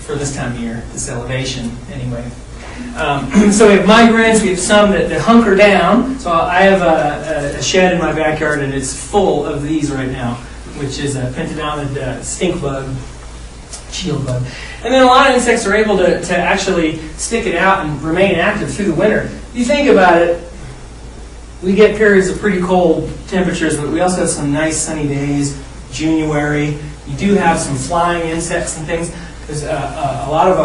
for this time of year, this elevation anyway. So we have migrants, we have some that hunker down. So I have a shed in my backyard and it's full of these right now, which is a pentadonid stink bug, shield bug. And then a lot of insects are able to actually stick it out and remain active through the winter. If you think about it, we get periods of pretty cold temperatures, but we also have some nice sunny days, January. You do have some flying insects and things. There's a lot of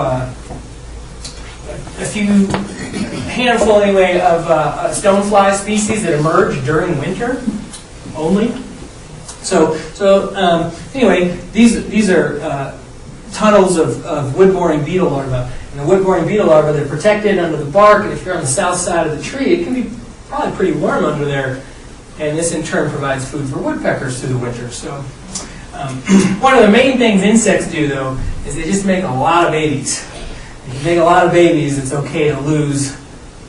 a few handful anyway of stonefly species that emerge during winter only. So anyway, these are tunnels of wood-boring beetle larvae. And the wood-boring beetle larvae, they're protected under the bark, and if you're on the south side of the tree, it can be probably pretty warm under there. And this in turn provides food for woodpeckers through the winter. So one of the main things insects do, though, is they just make a lot of babies. If you make a lot of babies, it's okay to lose.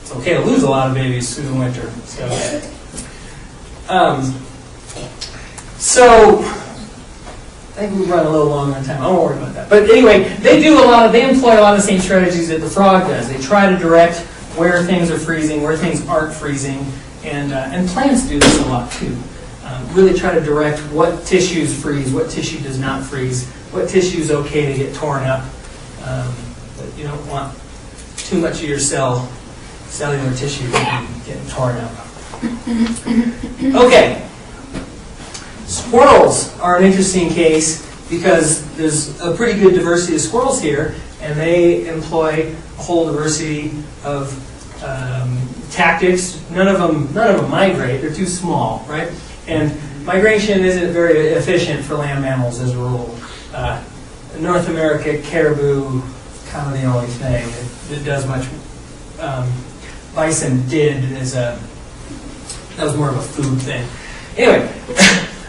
It's okay to lose a lot of babies through the winter. So I think we've run a little long on time. I won't worry about that. But anyway, they employ a lot of the same strategies that the frog does. They try to direct where things are freezing, where things aren't freezing, and plants do this a lot too. Really try to direct what tissues freeze, what tissue does not freeze, what tissue is okay to get torn up. But you don't want too much of your cellular tissue getting torn up. Okay. Squirrels are an interesting case because there's a pretty good diversity of squirrels here, and they employ a whole diversity of tactics. None of them migrate; they're too small, right? And migration isn't very efficient for land mammals as a rule. In North America, caribou kind of the only thing that does much. Bison did that was more of a food thing. Anyway.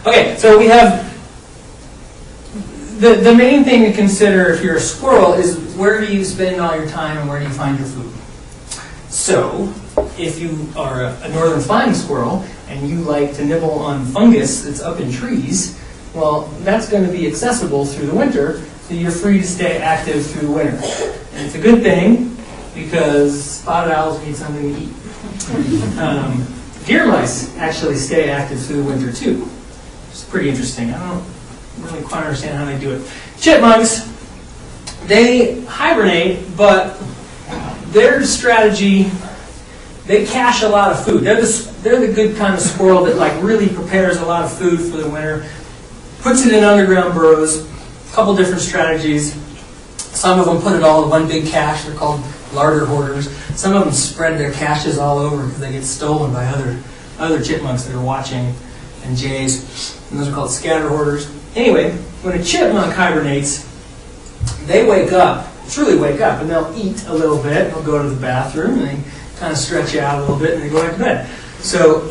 Okay, so we have the main thing to consider if you're a squirrel is where do you spend all your time and where do you find your food. So if you are a northern flying squirrel and you like to nibble on fungus that's up in trees, well, that's going to be accessible through the winter, so you're free to stay active through the winter. And it's a good thing because spotted owls need something to eat. Deer mice actually stay active through the winter too. It's pretty interesting. I don't really quite understand how they do it. Chipmunks, they hibernate, but their strategy, they cache a lot of food. They're the good kind of squirrel that like really prepares a lot of food for the winter, puts it in underground burrows, a couple different strategies. Some of them put it all in one big cache. They're called larder hoarders. Some of them spread their caches all over because they get stolen by other chipmunks that are watching, and jays. And those are called scatter hoarders. Anyway, when a chipmunk hibernates, they wake up, truly wake up, and they'll eat a little bit. They'll go to the bathroom, and they kind of stretch out a little bit, and they go back to bed. So,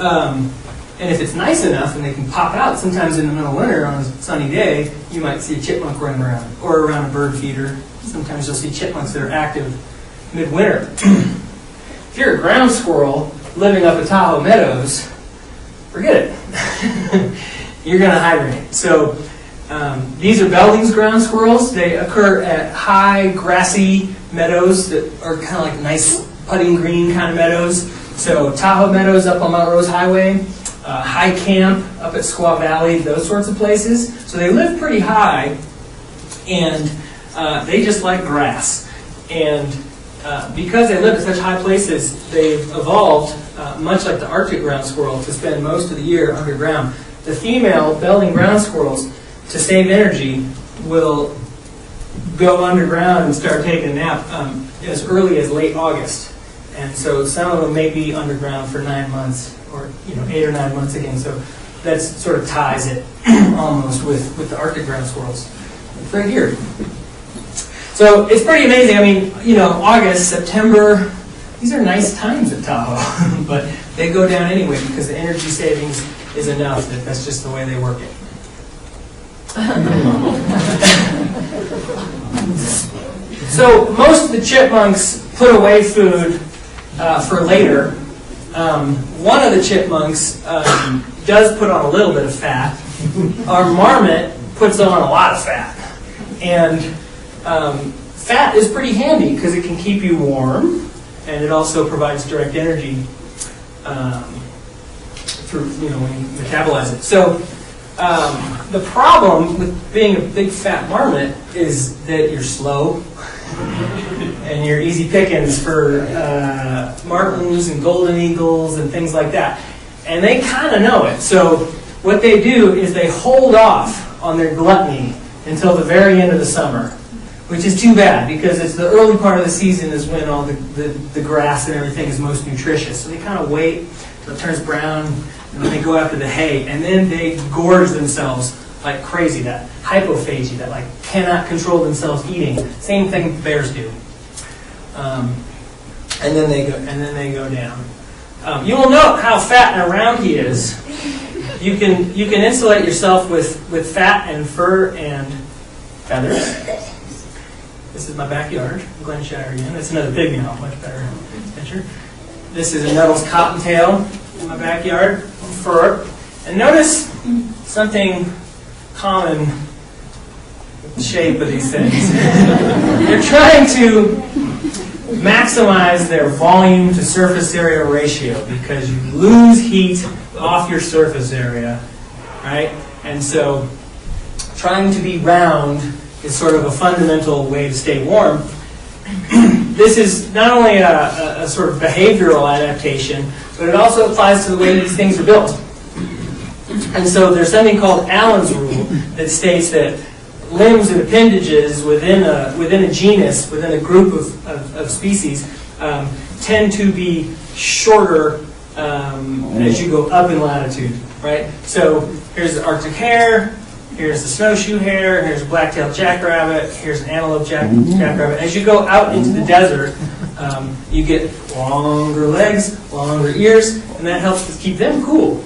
and if it's nice enough and they can pop out, sometimes in the middle of winter on a sunny day, you might see a chipmunk running around, or around a bird feeder. Sometimes you'll see chipmunks that are active midwinter. If you're a ground squirrel living up at Tahoe Meadows, forget it. You're going to hibernate. So these are Belding's ground squirrels. They occur at high grassy meadows that are kind of like nice putting green kind of meadows. So Tahoe Meadows up on Mount Rose Highway, High Camp up at Squaw Valley, those sorts of places. So they live pretty high, and they just like grass. And because they live at such high places, they've evolved, much like the Arctic ground squirrel, to spend most of the year underground. The female Belding ground squirrels to save energy, will go underground and start taking a nap as early as late August. And so some of them may be underground for 9 months, or 8 or 9 months again. So that sort of ties it almost with the Arctic ground squirrels. It's right here. So it's pretty amazing. I mean, August, September, these are nice times at Tahoe, but they go down anyway because the energy savings is enough that that's just the way they work it. So most of the chipmunks put away food for later. One of the chipmunks does put on a little bit of fat. Our marmot puts on a lot of fat. And fat is pretty handy because it can keep you warm, and it also provides direct energy through when you metabolize it. So the problem with being a big fat marmot is that you're slow and you're easy pickings for martins and golden eagles and things like that. And they kind of know it. So what they do is they hold off on their gluttony until the very end of the summer, which is too bad because it's the early part of the season is when all the grass and everything is most nutritious. So they kind of wait till it turns brown, and then they go after the hay, and then they gorge themselves like crazy. That hypophagy, that like cannot control themselves eating. Same thing bears do. And then they go down. You will note how fat and round he is. You can insulate yourself with fat and fur and feathers. This is my backyard, Glenshire again. That's another pygmy, much better picture. This is a Nuttall's cottontail in my backyard, fur. And notice something common with the shape of these things. They're trying to maximize their volume to surface area ratio because you lose heat off your surface area, right? And so trying to be round is sort of a fundamental way to stay warm. This is not only a sort of behavioral adaptation, but it also applies to the way these things are built. And so there's something called Allen's rule that states that limbs and appendages within a genus, within a group of species, tend to be shorter as you go up in latitude, right? So here's the Arctic hare, here's the snowshoe hare, here's a black-tailed jackrabbit, here's an antelope jackrabbit. As you go out into the desert, you get longer legs, longer ears, and that helps to keep them cool.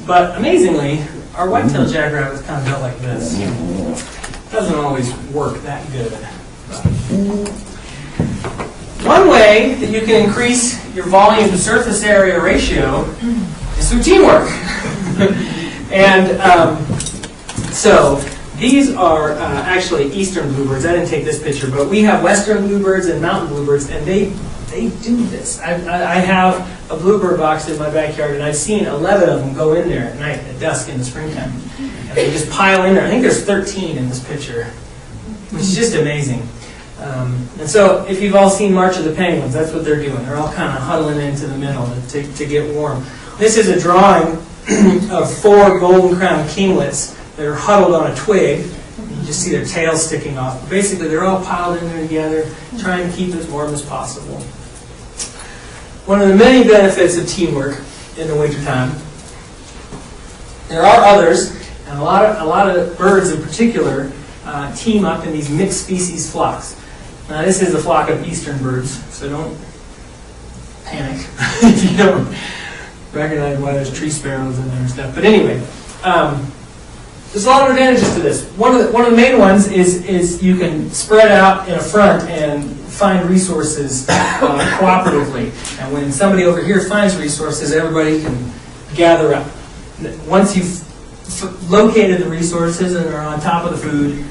But amazingly, our white-tailed jackrabbit is kind of built like this. Doesn't always work that good. One way that you can increase your volume to surface area ratio is through teamwork. And so these are actually eastern bluebirds. I didn't take this picture, but we have western bluebirds and mountain bluebirds, and they do this. I have a bluebird box in my backyard, and I've seen 11 of them go in there at night, at dusk in the springtime. And they just pile in there. I think there's 13 in this picture, which is just amazing. And so if you've all seen March of the Penguins, that's what they're doing. They're all kind of huddling into the middle to get warm. This is a drawing of 4 golden-crowned kinglets that are huddled on a twig. You just see their tails sticking off. But basically, they're all piled in there together, trying to keep as warm as possible. One of the many benefits of teamwork in the wintertime. There are others, and a lot of birds in particular team up in these mixed species flocks. Now, this is a flock of eastern birds, so don't panic if you don't recognize why there's tree sparrows in there and stuff. But anyway, there's a lot of advantages to this. One of the main ones is you can spread out in a front and find resources cooperatively. And when somebody over here finds resources, everybody can gather up. Once you've located the resources and are on top of the food,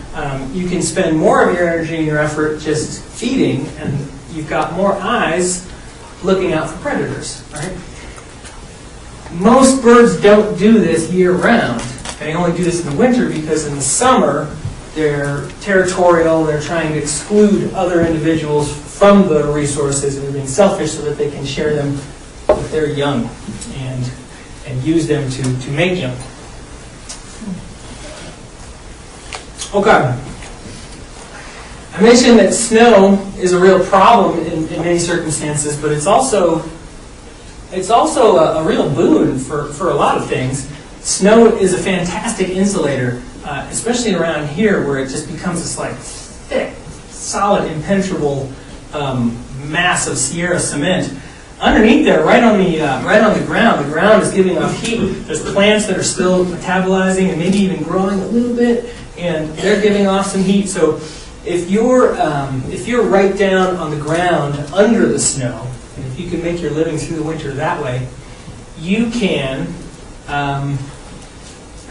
you can spend more of your energy and your effort just feeding, and you've got more eyes looking out for predators, right? Most birds don't do this year-round. They only do this in the winter because in the summer they're territorial, they're trying to exclude other individuals from the resources, and they're being selfish so that they can share them with their young and use them to make young. Okay. I mentioned that snow is a real problem in many circumstances, but it's also a real boon for a lot of things. Snow is a fantastic insulator, especially around here where it just becomes this like thick, solid, impenetrable mass of Sierra cement. Underneath there, right on the ground is giving off heat. There's plants that are still metabolizing and maybe even growing a little bit, and they're giving off some heat. So if you're right down on the ground under the snow, and if you can make your living through the winter that way, you can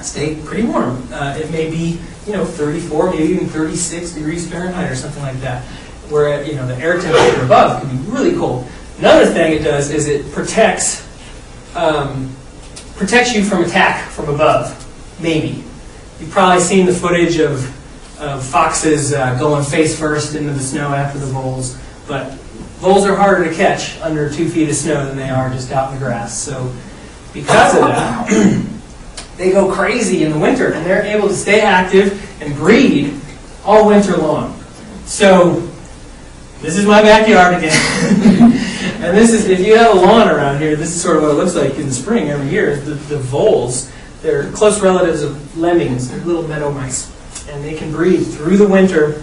stay pretty warm. It may be 34, maybe even 36 degrees Fahrenheit or something like that, where the air temperature above can be really cold. Another thing it does is it protects you from attack from above. Maybe you've probably seen the footage of foxes going face first into the snow after the voles, but voles are harder to catch under 2 feet of snow than they are just out in the grass. So because of that, they go crazy in the winter, and they're able to stay active and breed all winter long. So this is my backyard again. And this is, if you have a lawn around here, this is sort of what it looks like in the spring every year. The voles, they're close relatives of lemmings, they're little meadow mice. And they can breed through the winter,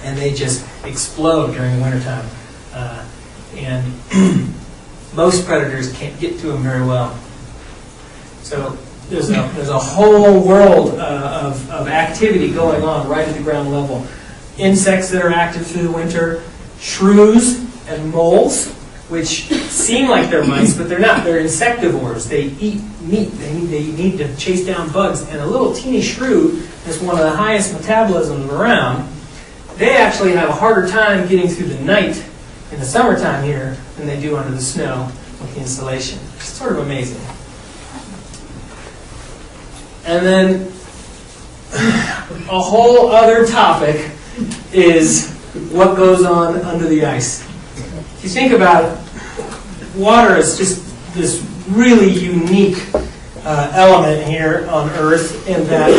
and they just explode during the wintertime. And most predators can't get to them very well. So there's a whole world of activity going on right at the ground level. Insects that are active through the winter, shrews and moles, which seem like they're mice, but they're not. They're insectivores. They eat meat. They need to chase down bugs. And a little teeny shrew is one of the highest metabolisms around. They actually have a harder time getting through the night in the summertime here than they do under the snow with the insulation. It's sort of amazing. And then a whole other topic is what goes on under the ice. If you think about it, water is just this really unique element here on Earth in that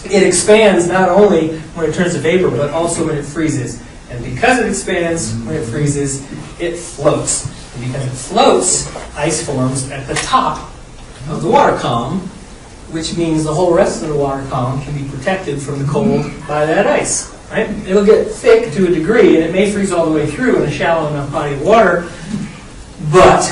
it expands not only when it turns to vapor, but also when it freezes. And because it expands when it freezes, it floats. And because it floats, ice forms at the top of the water column, which means the whole rest of the water column can be protected from the cold by that ice. Right? It'll get thick to a degree, and it may freeze all the way through in a shallow enough body of water. But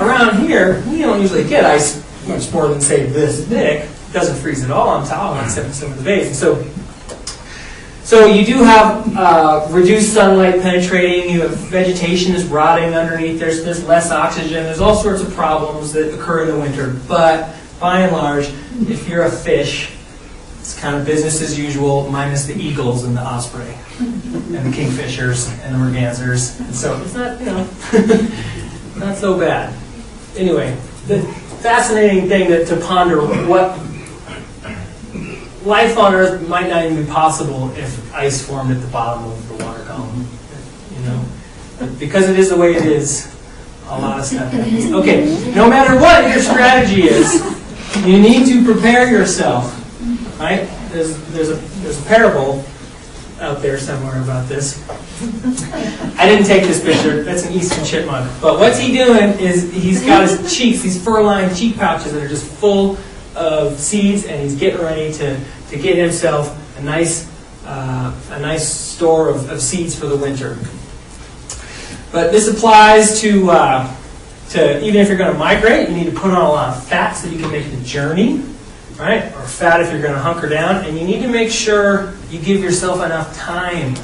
around here, we don't usually get ice much more than say this thick. It doesn't freeze at all on top, except in some of the bays. So you do have reduced sunlight penetrating. You have vegetation is rotting underneath. There's less oxygen. There's all sorts of problems that occur in the winter. But by and large, if you're a fish, it's kind of business as usual, minus the eagles and the osprey, and the kingfishers and the mergansers. And so it's not, not so bad. Anyway, the fascinating thing to ponder, what life on Earth might not even be possible if ice formed at the bottom of the water column. But because it is the way it is, a lot of stuff happens. Okay, no matter what your strategy is, you need to prepare yourself. Right? There's a parable out there somewhere about this. I didn't take this picture. That's an eastern chipmunk. But what's he doing is he's got his cheeks, these fur-lined cheek pouches that are just full of seeds, and he's getting ready to get himself a nice store of seeds for the winter. But this applies to even if you're going to migrate, you need to put on a lot of fat so you can make the journey. Right? Or fat if you're going to hunker down, and you need to make sure you give yourself enough time.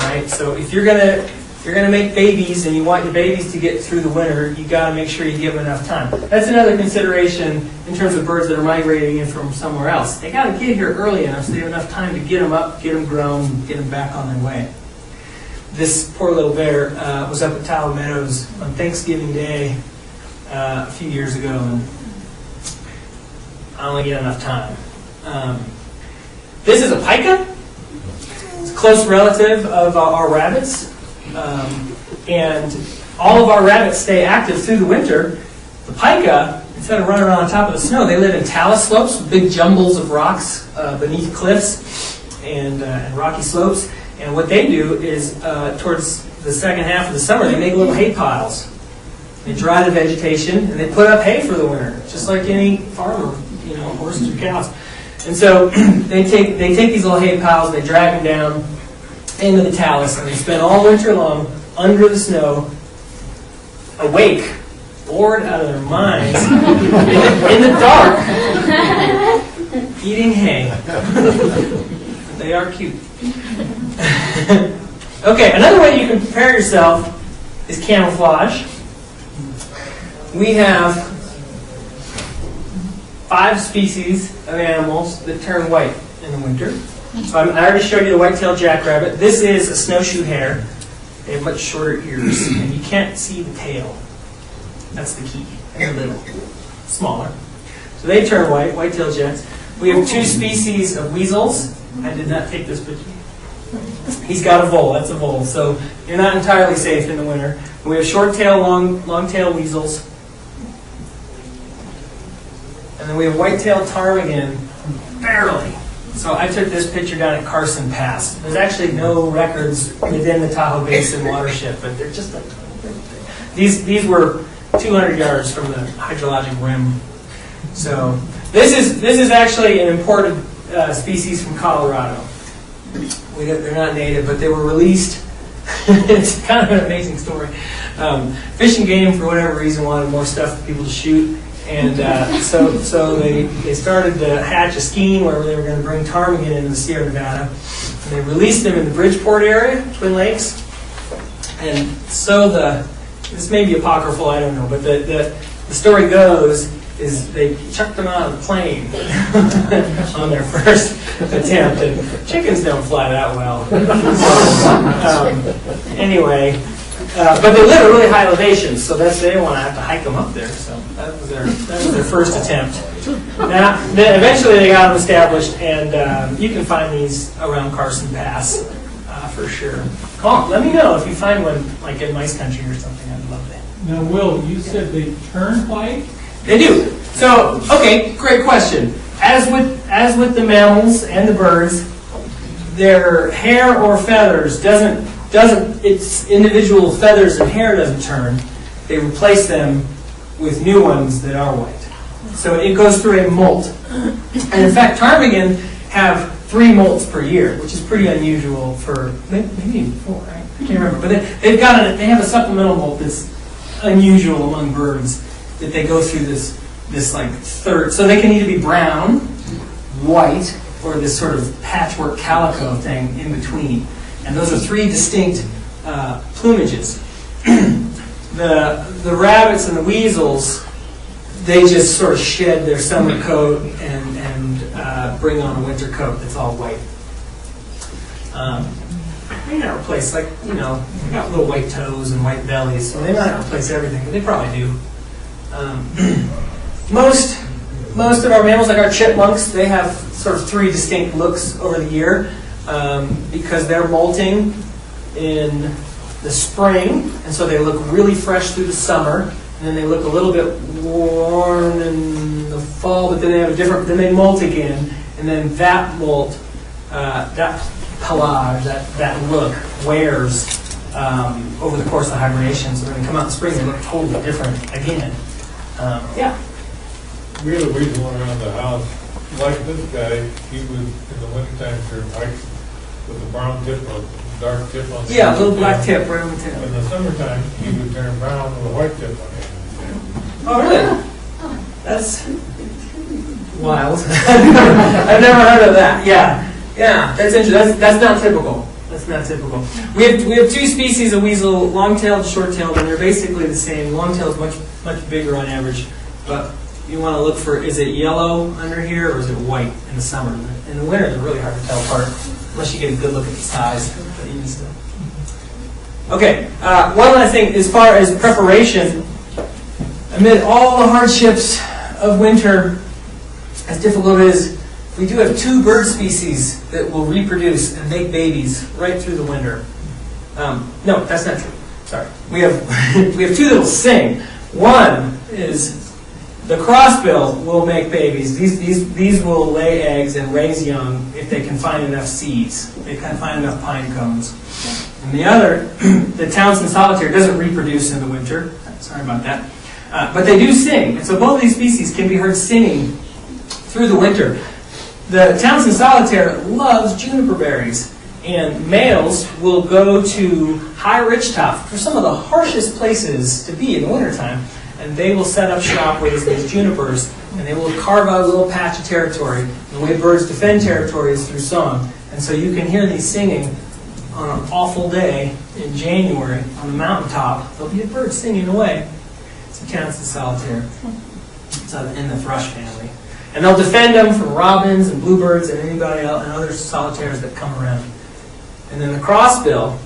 Right? So if you're going to make babies and you want your babies to get through the winter, you got to make sure you give them enough time. That's another consideration in terms of birds that are migrating in from somewhere else. They got to get here early enough so they have enough time to get them up, get them grown, get them back on their way. This poor little bear was up at Tahoes on Thanksgiving Day a few years ago, and I only get enough time. This is a pika. It's a close relative of our rabbits. And all of our rabbits stay active through the winter. The pika, instead of running around on top of the snow, they live in talus slopes, big jumbles of rocks beneath cliffs and rocky slopes. And what they do is, towards the second half of the summer, they make little hay piles. They dry the vegetation, and they put up hay for the winter, just like any farmer, horses or cows. And so they take these little hay piles, they drag them down into the talus, and they spend all winter long under the snow, awake, bored out of their minds, in the dark, eating hay. They are cute. Okay, another way you can prepare yourself is camouflage. We have 5 species of animals that turn white in the winter. So I already showed you the white-tailed jackrabbit. This is a snowshoe hare. They have much shorter ears, and you can't see the tail. That's the key. They're little, smaller. So they turn white, white-tailed jacks. We have 2 species of weasels. I did not take this picture. He's got a vole. That's a vole. So you're not entirely safe in the winter. We have short-tail, long-tail weasels. And then we have white-tailed ptarmigan, barely. So I took this picture down at Carson Pass. There's actually no records within the Tahoe Basin watershed, but they're just like these were 200 yards from the hydrologic rim. So this is actually an imported species from Colorado. They're not native, but they were released. It's kind of an amazing story. Fish and Game, for whatever reason, wanted more stuff for people to shoot. And so they started to hatch a scheme where they were going to bring ptarmigan into the Sierra Nevada. And they released them in the Bridgeport area, Twin Lakes. And so this may be apocryphal, I don't know, but the story goes is they chucked them out of the plane on their first attempt. And chickens don't fly that well. Anyway. But they live at really high elevations, so they didn't want to have to hike them up there. So that was their first attempt. Now, then eventually they got them established, and you can find these around Carson Pass for sure. Let me know if you find one like in mice country or something. I'd love that. Now, Will, you said they turn white? They do. So, okay, great question. As with the mammals and the birds, their hair or feathers doesn't its individual feathers and hair doesn't turn. They replace them with new ones that are white. So it goes through a molt. And in fact, ptarmigan have 3 molts per year, which is pretty unusual for maybe even 4, right? I can't remember. But they have a supplemental molt that's unusual among birds, that they go through this like third. So they can either be brown, white, or this sort of patchwork calico thing in between. And those are 3 distinct plumages. The rabbits and the weasels, they just sort of shed their summer coat and bring on a winter coat that's all white. They not replace, they got little white toes and white bellies, so they might not replace everything, but they probably do. Most of our mammals, like our chipmunks, they have sort of 3 distinct looks over the year. Because they're molting in the spring, and so they look really fresh through the summer, and then they look a little bit worn in the fall, but then they have then they molt again, and then that molt, that pelage, that look wears over the course of hibernation. So when they come out in spring, they look totally different again. Yeah. We had a weasel around the house, like this guy. He would, in the wintertime, turn white with a brown tip or dark tip on the Yeah, a little black tip right on the tip. In the summertime, he would turn brown with a white tip on it. Oh, really? That's wild. I've never heard of that. Yeah, that's interesting. That's not typical. That's not typical. We have 2 species of weasel, long-tailed and short-tailed, and they're basically the same. Long-tailed is much bigger on average, but you want to look for, is it yellow under here or is it white in the summer? In the winter, they're really hard to tell apart, unless you get a good look at the size. But even still. Okay, one last thing, as far as preparation, amid all the hardships of winter, as difficult it is, we do have 2 bird species that will reproduce and make babies right through the winter. No, that's not true. Sorry. We have 2 that will sing. One is The crossbill will make babies. These will lay eggs and raise young if they can find enough seeds. They can find enough pine cones. And the other, the Townsend solitaire, doesn't reproduce in the winter. Sorry about that. But they do sing. And so both of these species can be heard singing through the winter. The Townsend solitaire loves juniper berries. And males will go to high ridgetop for some of the harshest places to be in the wintertime. And they will set up shop with these junipers, and they will carve out a little patch of territory. The way birds defend territory is through song. And so you can hear these singing on an awful day in January on the mountaintop. There'll be a bird singing away. It's a Townsend solitaire. It's in the thrush family. And they'll defend them from robins and bluebirds and anybody else and other solitaires that come around. And then the crossbill,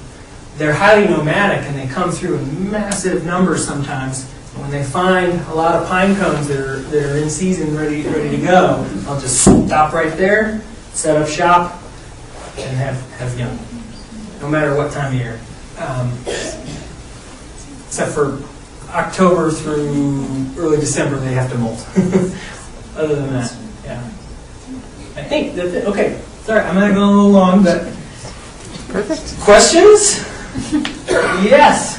they're highly nomadic, and they come through in massive numbers sometimes. When they find a lot of pine cones that are in season, ready to go, they'll just stop right there, set up shop, and have young, no matter what time of year. Except for October through early December, they have to molt. Other than that, yeah. I think that's it. Okay, sorry, I'm going to go a little long, but perfect. Questions? Yes.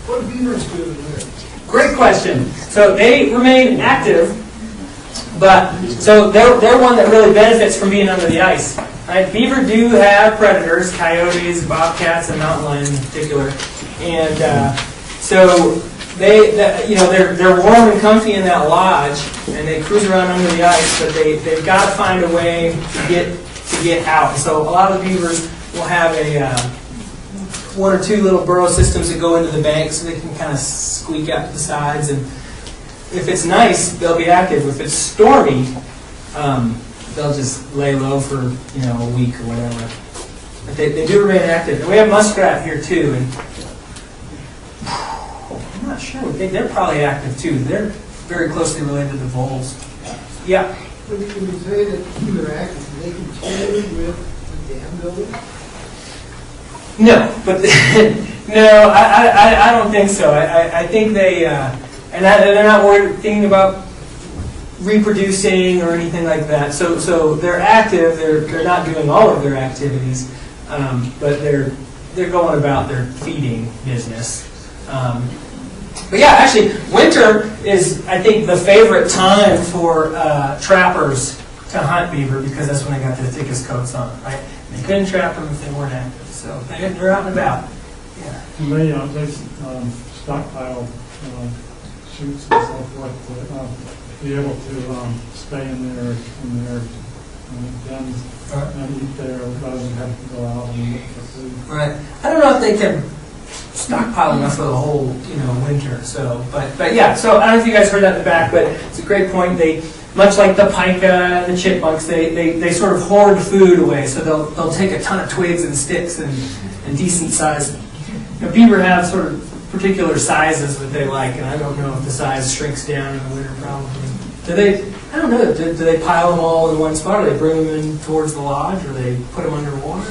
What do beavers do there? Great question. So they remain active, but so they're one that really benefits from being under the ice. Right? Beaver do have predators, coyotes, bobcats, and mountain lions in particular, and so they're warm and comfy in that lodge, and they cruise around under the ice. But they've got to find a way to get out. And so a lot of the beavers will have one or two little burrow systems that go into the bank so they can kind of squeak out to the sides. And if it's nice, they'll be active. If it's stormy, they'll just lay low for a week or whatever. But they do remain active. And we have muskrat here too. And I'm not sure. They're probably active too. They're very closely related to voles. Yeah. When you say that they're active, do they continue with the dam building? No, but no, I don't think so. I think they and they're not thinking about reproducing or anything like that. So they're active. They're not doing all of their activities, but they're going about their feeding business. But yeah, actually, winter is, I think, the favorite time for trappers to hunt beaver because that's when they got their thickest coats on. Right? They couldn't trap them if they weren't active. So they're out and about. Yeah. And they stockpile shoots and so forth to be able to stay in their dens and eat there rather than have to go out and look for food. Right. I don't know if they can stockpile enough for the whole winter. So, but yeah. So I don't know if you guys heard that in the back, but it's a great point. They, much like the pika and the chipmunks, they sort of hoard food away. So they'll take a ton of twigs and sticks and decent size. Beaver have sort of particular sizes that they like, and I don't know if the size shrinks down in the winter. Probably. Do they? I don't know. Do they pile them all in one spot, or they bring them in towards the lodge, or they put them underwater? I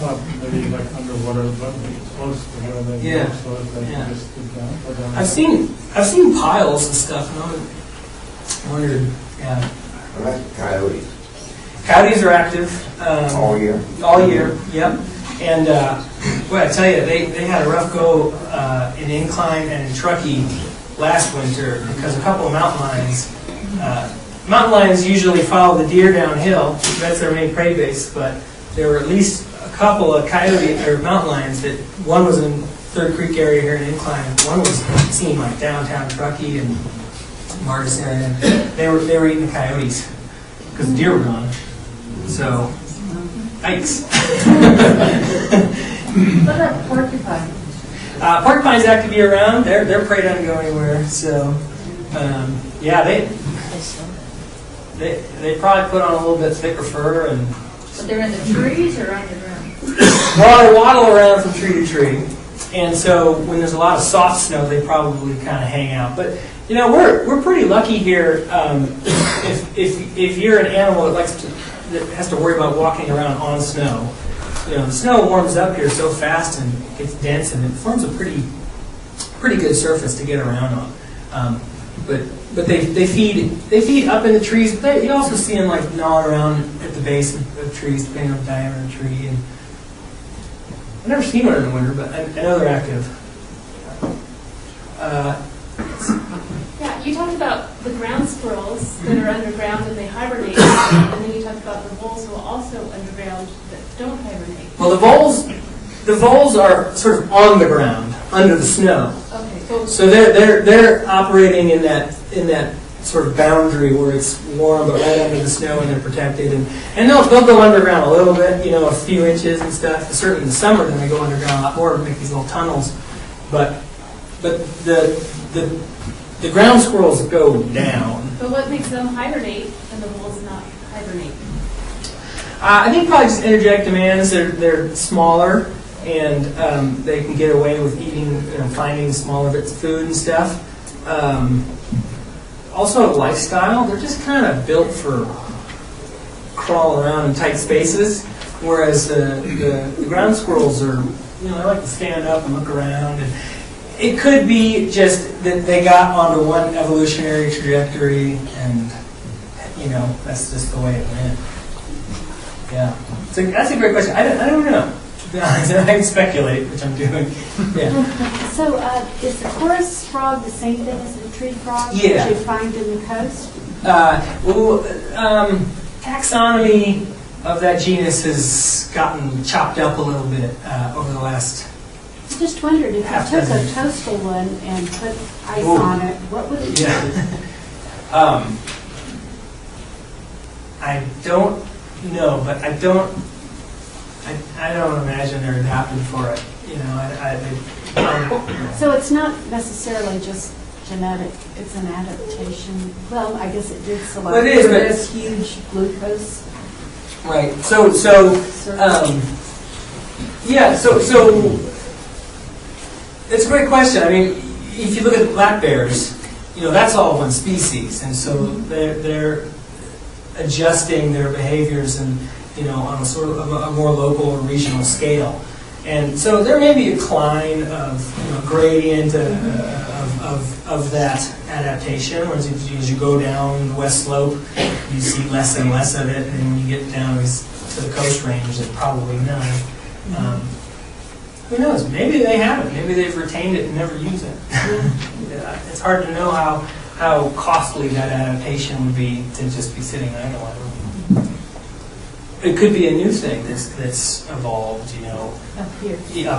thought maybe like underwater, but close to where they go, so that they can just get down. I've seen piles and stuff, and I wondered, yeah. What about coyotes? Coyotes are active. All year? All year, yep. And, boy, I tell you, they had a rough go in Incline and in Truckee last winter because a couple of mountain lions usually follow the deer downhill. That's their main prey base, but there were at least a couple of coyote or mountain lions that one was in Third Creek area here in Incline, and one was seen like downtown Truckee and Martis area. They were eating the coyotes because the deer were gone. So, yikes. What about porcupine? Porcupines active year round. Their prey doesn't go anywhere. So, yeah, they probably put on a little bit thicker fur and. But they're in the trees or underground? Well, they waddle around from tree to tree, and so when there's a lot of soft snow, they probably kind of hang out. But we're pretty lucky here. If you're an animal that has to worry about walking around on snow, the snow warms up here so fast and gets dense, and it forms a pretty good surface to get around on. But but they feed up in the trees. But you also see them like gnawing around at the base of trees, depending on the diameter of the tree. And I've never seen one in the winter, but I know they're active. Yeah, you talked about the ground squirrels that are underground and they hibernate, and then you talked about the voles who are also underground that don't hibernate. Well, the voles are sort of on the ground, under the snow. Okay. So they're operating in that sort of boundary where it's warm but right under the snow and they're protected. And they'll go underground a little bit, a few inches and stuff. Certainly in the summer, then they go underground a lot more to make these little tunnels. But the ground squirrels go down. But what makes them hibernate and the voles not hibernate? I think probably just energetic demands. They're smaller and they can get away with eating, finding smaller bits of food and stuff. Also, lifestyle. They're just kind of built for crawling around in tight spaces, whereas the ground squirrels are, they like to stand up and look around. And it could be just that they got onto one evolutionary trajectory, and that's just the way it went. Yeah, so that's a great question. I don't know. To be honest, I can speculate, which I'm doing. Yeah. So, is the chorus frog the same thing as the tree frog Yeah. that you find in the coast? Taxonomy of that genus has gotten chopped up a little bit over the last. I just wondered if half you took a dozen. coastal one and put ice Ooh. on it, what would it do? Yeah. I don't know, but I don't imagine they're adapted for it. So it's not necessarily just genetic, it's an adaptation. Well, I guess it did select Well, it is, for but- this huge glucose. Right. So it's a great question. I mean, if you look at black bears, that's all one species, and so they're adjusting their behaviors and on a sort of a more local or regional scale. And so there may be a decline of gradient of that adaptation. As you go down the west slope, you see less and less of it, and then when you get down to the coast range, there's probably none. Who knows? Maybe they haven't. Maybe they've retained it and never use it. It's hard to know how costly that adaptation would be to just be sitting idle. I don't know. It could be a new thing that's evolved, Up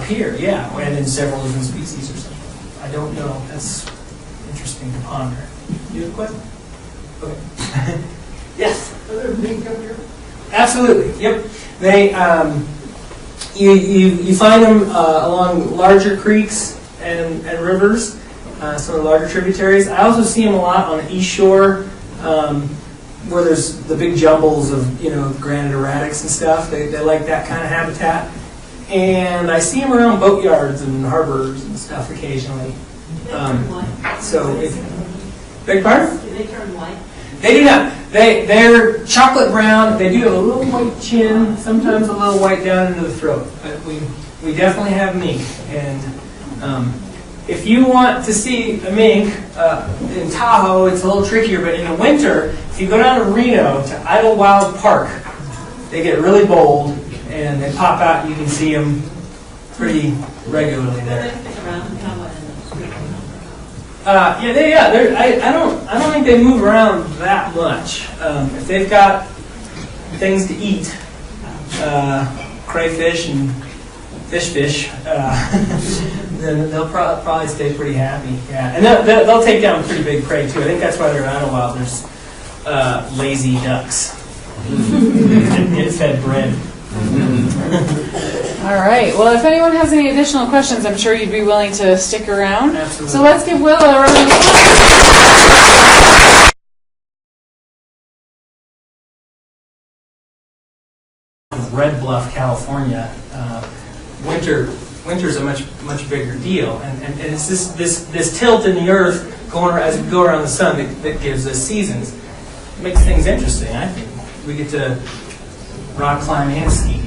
here. yeah, and in several different species or something. I don't know. That's interesting to ponder. You have a question? Okay. Yes. Are there mink up here? Absolutely. Yep. They you find them along larger creeks and rivers, some of the larger tributaries. I also see them a lot on the east shore, where there's the big jumbles of granite erratics and stuff. They like that kind of habitat, and I see them around boatyards and harbors and stuff occasionally. Big pardon? Do they turn white? They do not. They're chocolate brown. They do have a little white chin, sometimes a little white down into the throat. But we definitely have mink. And if you want to see a mink in Tahoe, it's a little trickier. But in the winter, if you go down to Reno to Idlewild Park, they get really bold and they pop out. You can see them pretty regularly there. I don't think they move around that much. If they've got things to eat, crayfish and fish, then they'll probably stay pretty happy. Yeah, and they'll take down pretty big prey too. I think that's why they're in Idlewild. There's lazy ducks. Get fed bread. All right. Well, if anyone has any additional questions, I'm sure you'd be willing to stick around. Absolutely. So let's give Will a round of applause. Red Bluff, California. Winter's a much bigger deal, and it's this tilt in the earth as we go around the sun that gives us seasons. It makes things interesting. I think we get to rock climb and ski.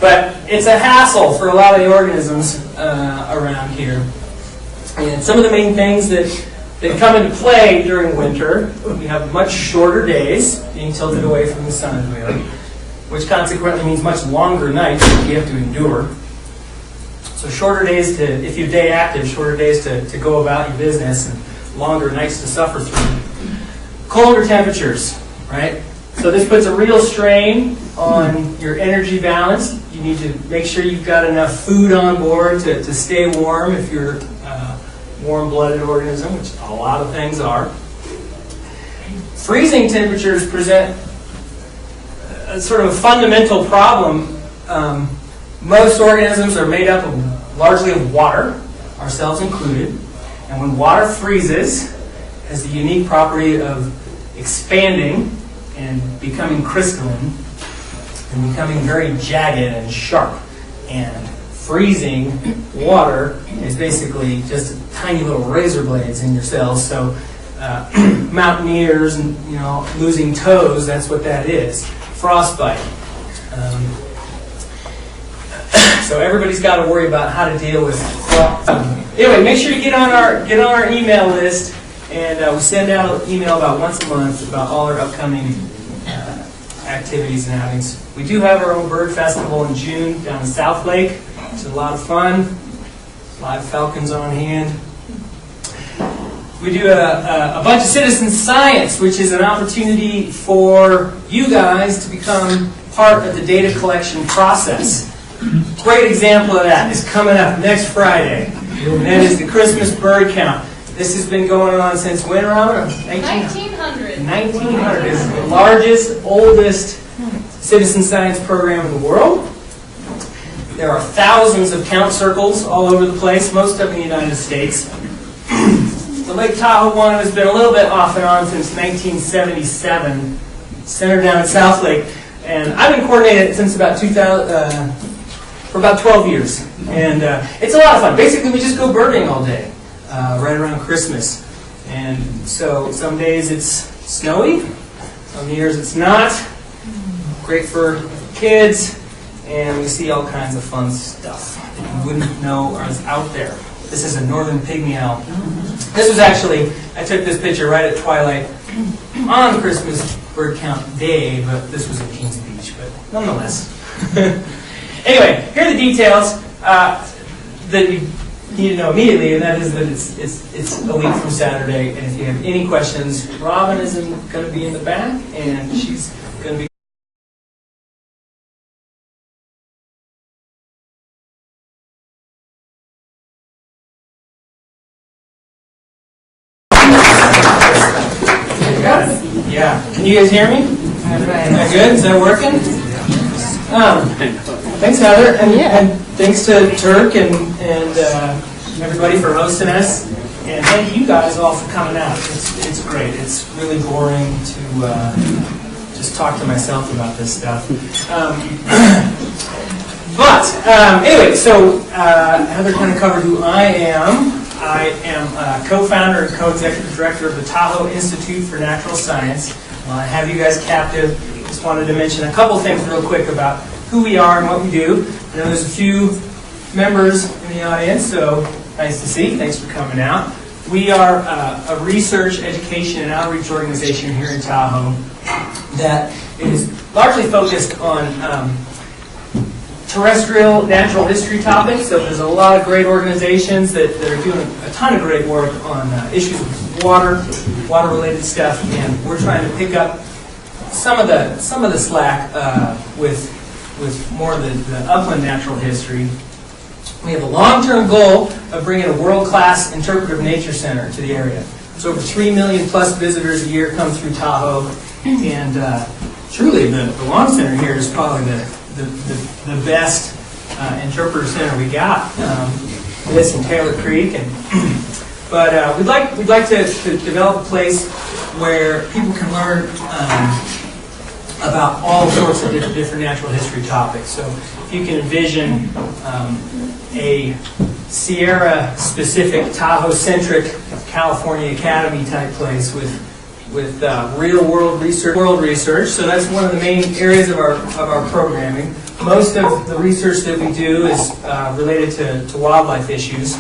But it's a hassle for a lot of the organisms around here. And some of the main things that come into play during winter, we have much shorter days, being tilted away from the sun as we are, which consequently means much longer nights that we have to endure. So shorter days to, if you're day active, shorter days to go about your business and longer nights to suffer through. Colder temperatures, right? So this puts a real strain on your energy balance. You need to make sure you've got enough food on board to stay warm if you're a warm-blooded organism, which a lot of things are. Freezing temperatures present a sort of a fundamental problem. Most organisms are made up of largely of water, ourselves included. And when water freezes, it has the unique property of expanding and becoming crystalline and becoming very jagged and sharp. And freezing water is basically just tiny little razor blades in your cells. So mountaineers and losing toes, that's what that is. Frostbite. So everybody's got to worry about how to deal with frost. Anyway, make sure you get on our email list, and we send out an email about once a month about all our upcoming activities and outings. We do have our own bird festival in June down in South Lake. It's a lot of fun. Live falcons on hand. We do a bunch of citizen science, which is an opportunity for you guys to become part of the data collection process. Great example of that is coming up next Friday. And that is the Christmas bird count. This has been going on since when, Robin? 1900. 1900. It's the largest, oldest citizen science program in the world. There are thousands of count circles all over the place, most of them in the United States. The Lake Tahoe one has been a little bit off and on since 1977, centered down at South Lake. And I've been coordinating it since about 2000, for about 12 years. And it's a lot of fun. Basically, we just go birding all day, right around Christmas. And so some days it's snowy, some years it's not. Great for kids. And we see all kinds of fun stuff that you wouldn't know is out there. This is a northern pygmy owl. This was actually, I took this picture right at twilight on Christmas bird count day, but this was in Kings Beach, but nonetheless. Anyway, here are the details that you need to know immediately, and that is that it's a week from Saturday, and if you have any questions, Robin is going to be in the back, and she's going to be Yeah. Can you guys hear me? Is that good? Is that working? Thanks, Heather, and thanks to Turk and everybody for hosting us, and thank you guys all for coming out. It's great. It's really boring to just talk to myself about this stuff. But anyway, so Heather kind of covered who I am. I am co-founder and co-executive director of the Tahoe Institute for Natural Science. While I have you guys captive, just wanted to mention a couple things real quick about who we are and what we do. I know there's a few members in the audience, so nice to see. Thanks for coming out. We are a research, education, and outreach organization here in Tahoe that is largely focused on terrestrial natural history topics. So there's a lot of great organizations that are doing a ton of great work on issues of water-related stuff, and we're trying to pick up some of the slack with more of the upland natural history. We have a long-term goal of bringing a world-class interpretive nature center to the area. There's over 3 million plus visitors a year come through Tahoe, and truly the Lawn Center here is probably the best interpreter center we got. This and Taylor Creek, but we'd like to develop a place where people can learn about all sorts of different natural history topics. So if you can envision a Sierra-specific, Tahoe-centric California Academy type place with real-world research. So that's one of the main areas of our programming. Most of the research that we do is related to wildlife issues.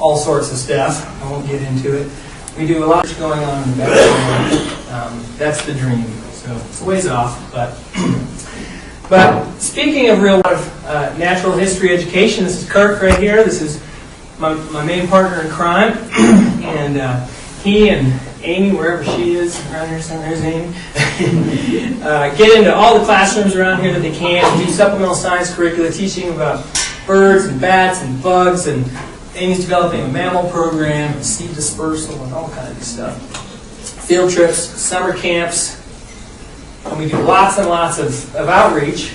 all sorts of stuff. I won't get into it. We do a lot going on in the background. That's the dream. So it's a ways off, but speaking of real life natural history education, this is Kirk right here. This is my main partner in crime, and he and Amy, wherever she is, around here somewhere, there's Amy, get into all the classrooms around here that they can, do supplemental science curricula, teaching about birds and bats and bugs, and Amy's developing a mammal program, seed dispersal, and all kinds of stuff. Field trips, summer camps, and we do lots and lots of outreach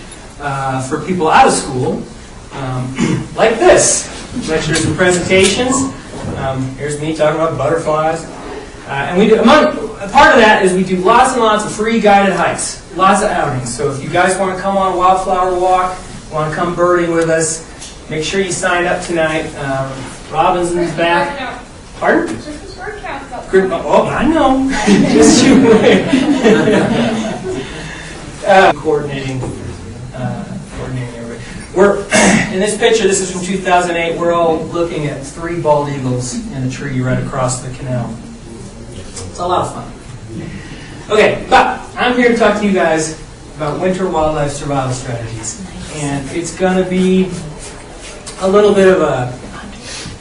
for people out of school, like this. Lectures and presentations. Here's me talking about butterflies. And we do, a part of that is we do lots and lots of free guided hikes, lots of outings. So if you guys want to come on a wildflower walk, want to come birding with us, make sure you sign up tonight. Robinson's back. Pardon? Christmas bird count's up. Oh, I know. Just shoot away. Coordinating everybody. We're in this picture. This is from 2008. We're all looking at 3 bald eagles in a tree right across the canal. It's a lot of fun. Okay, but I'm here to talk to you guys about winter wildlife survival strategies, and it's going to be a little bit of a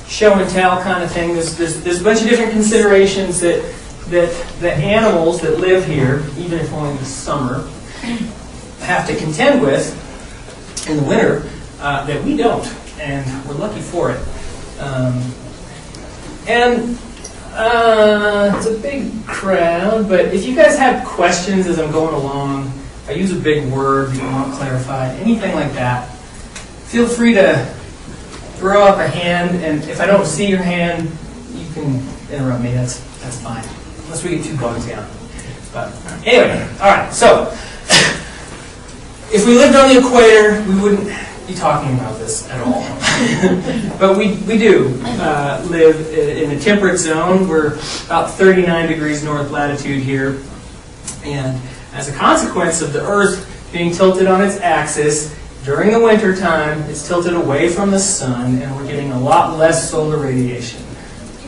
show and tell kind of thing. There's a bunch of different considerations that the animals that live here, even if only in the summer, have to contend with in the winter that we don't, and we're lucky for it. It's a big crowd, but if you guys have questions as I'm going along, if I use a big word that you want clarified, anything like that, feel free to throw up a hand, and if I don't see your hand, you can interrupt me. That's fine, unless we get too bogged down. But anyway, all right. So if we lived on the equator, we wouldn't be talking about this at all. But we do live in a temperate zone. We're about 39 degrees north latitude here, and as a consequence of the Earth being tilted on its axis, during the winter time, it's tilted away from the sun, and we're getting a lot less solar radiation.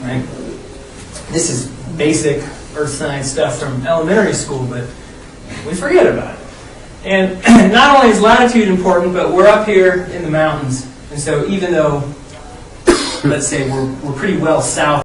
Right? This is basic earth science stuff from elementary school, but we forget about it. And not only is latitude important, but we're up here in the mountains, and so even though, let's say, we're pretty well south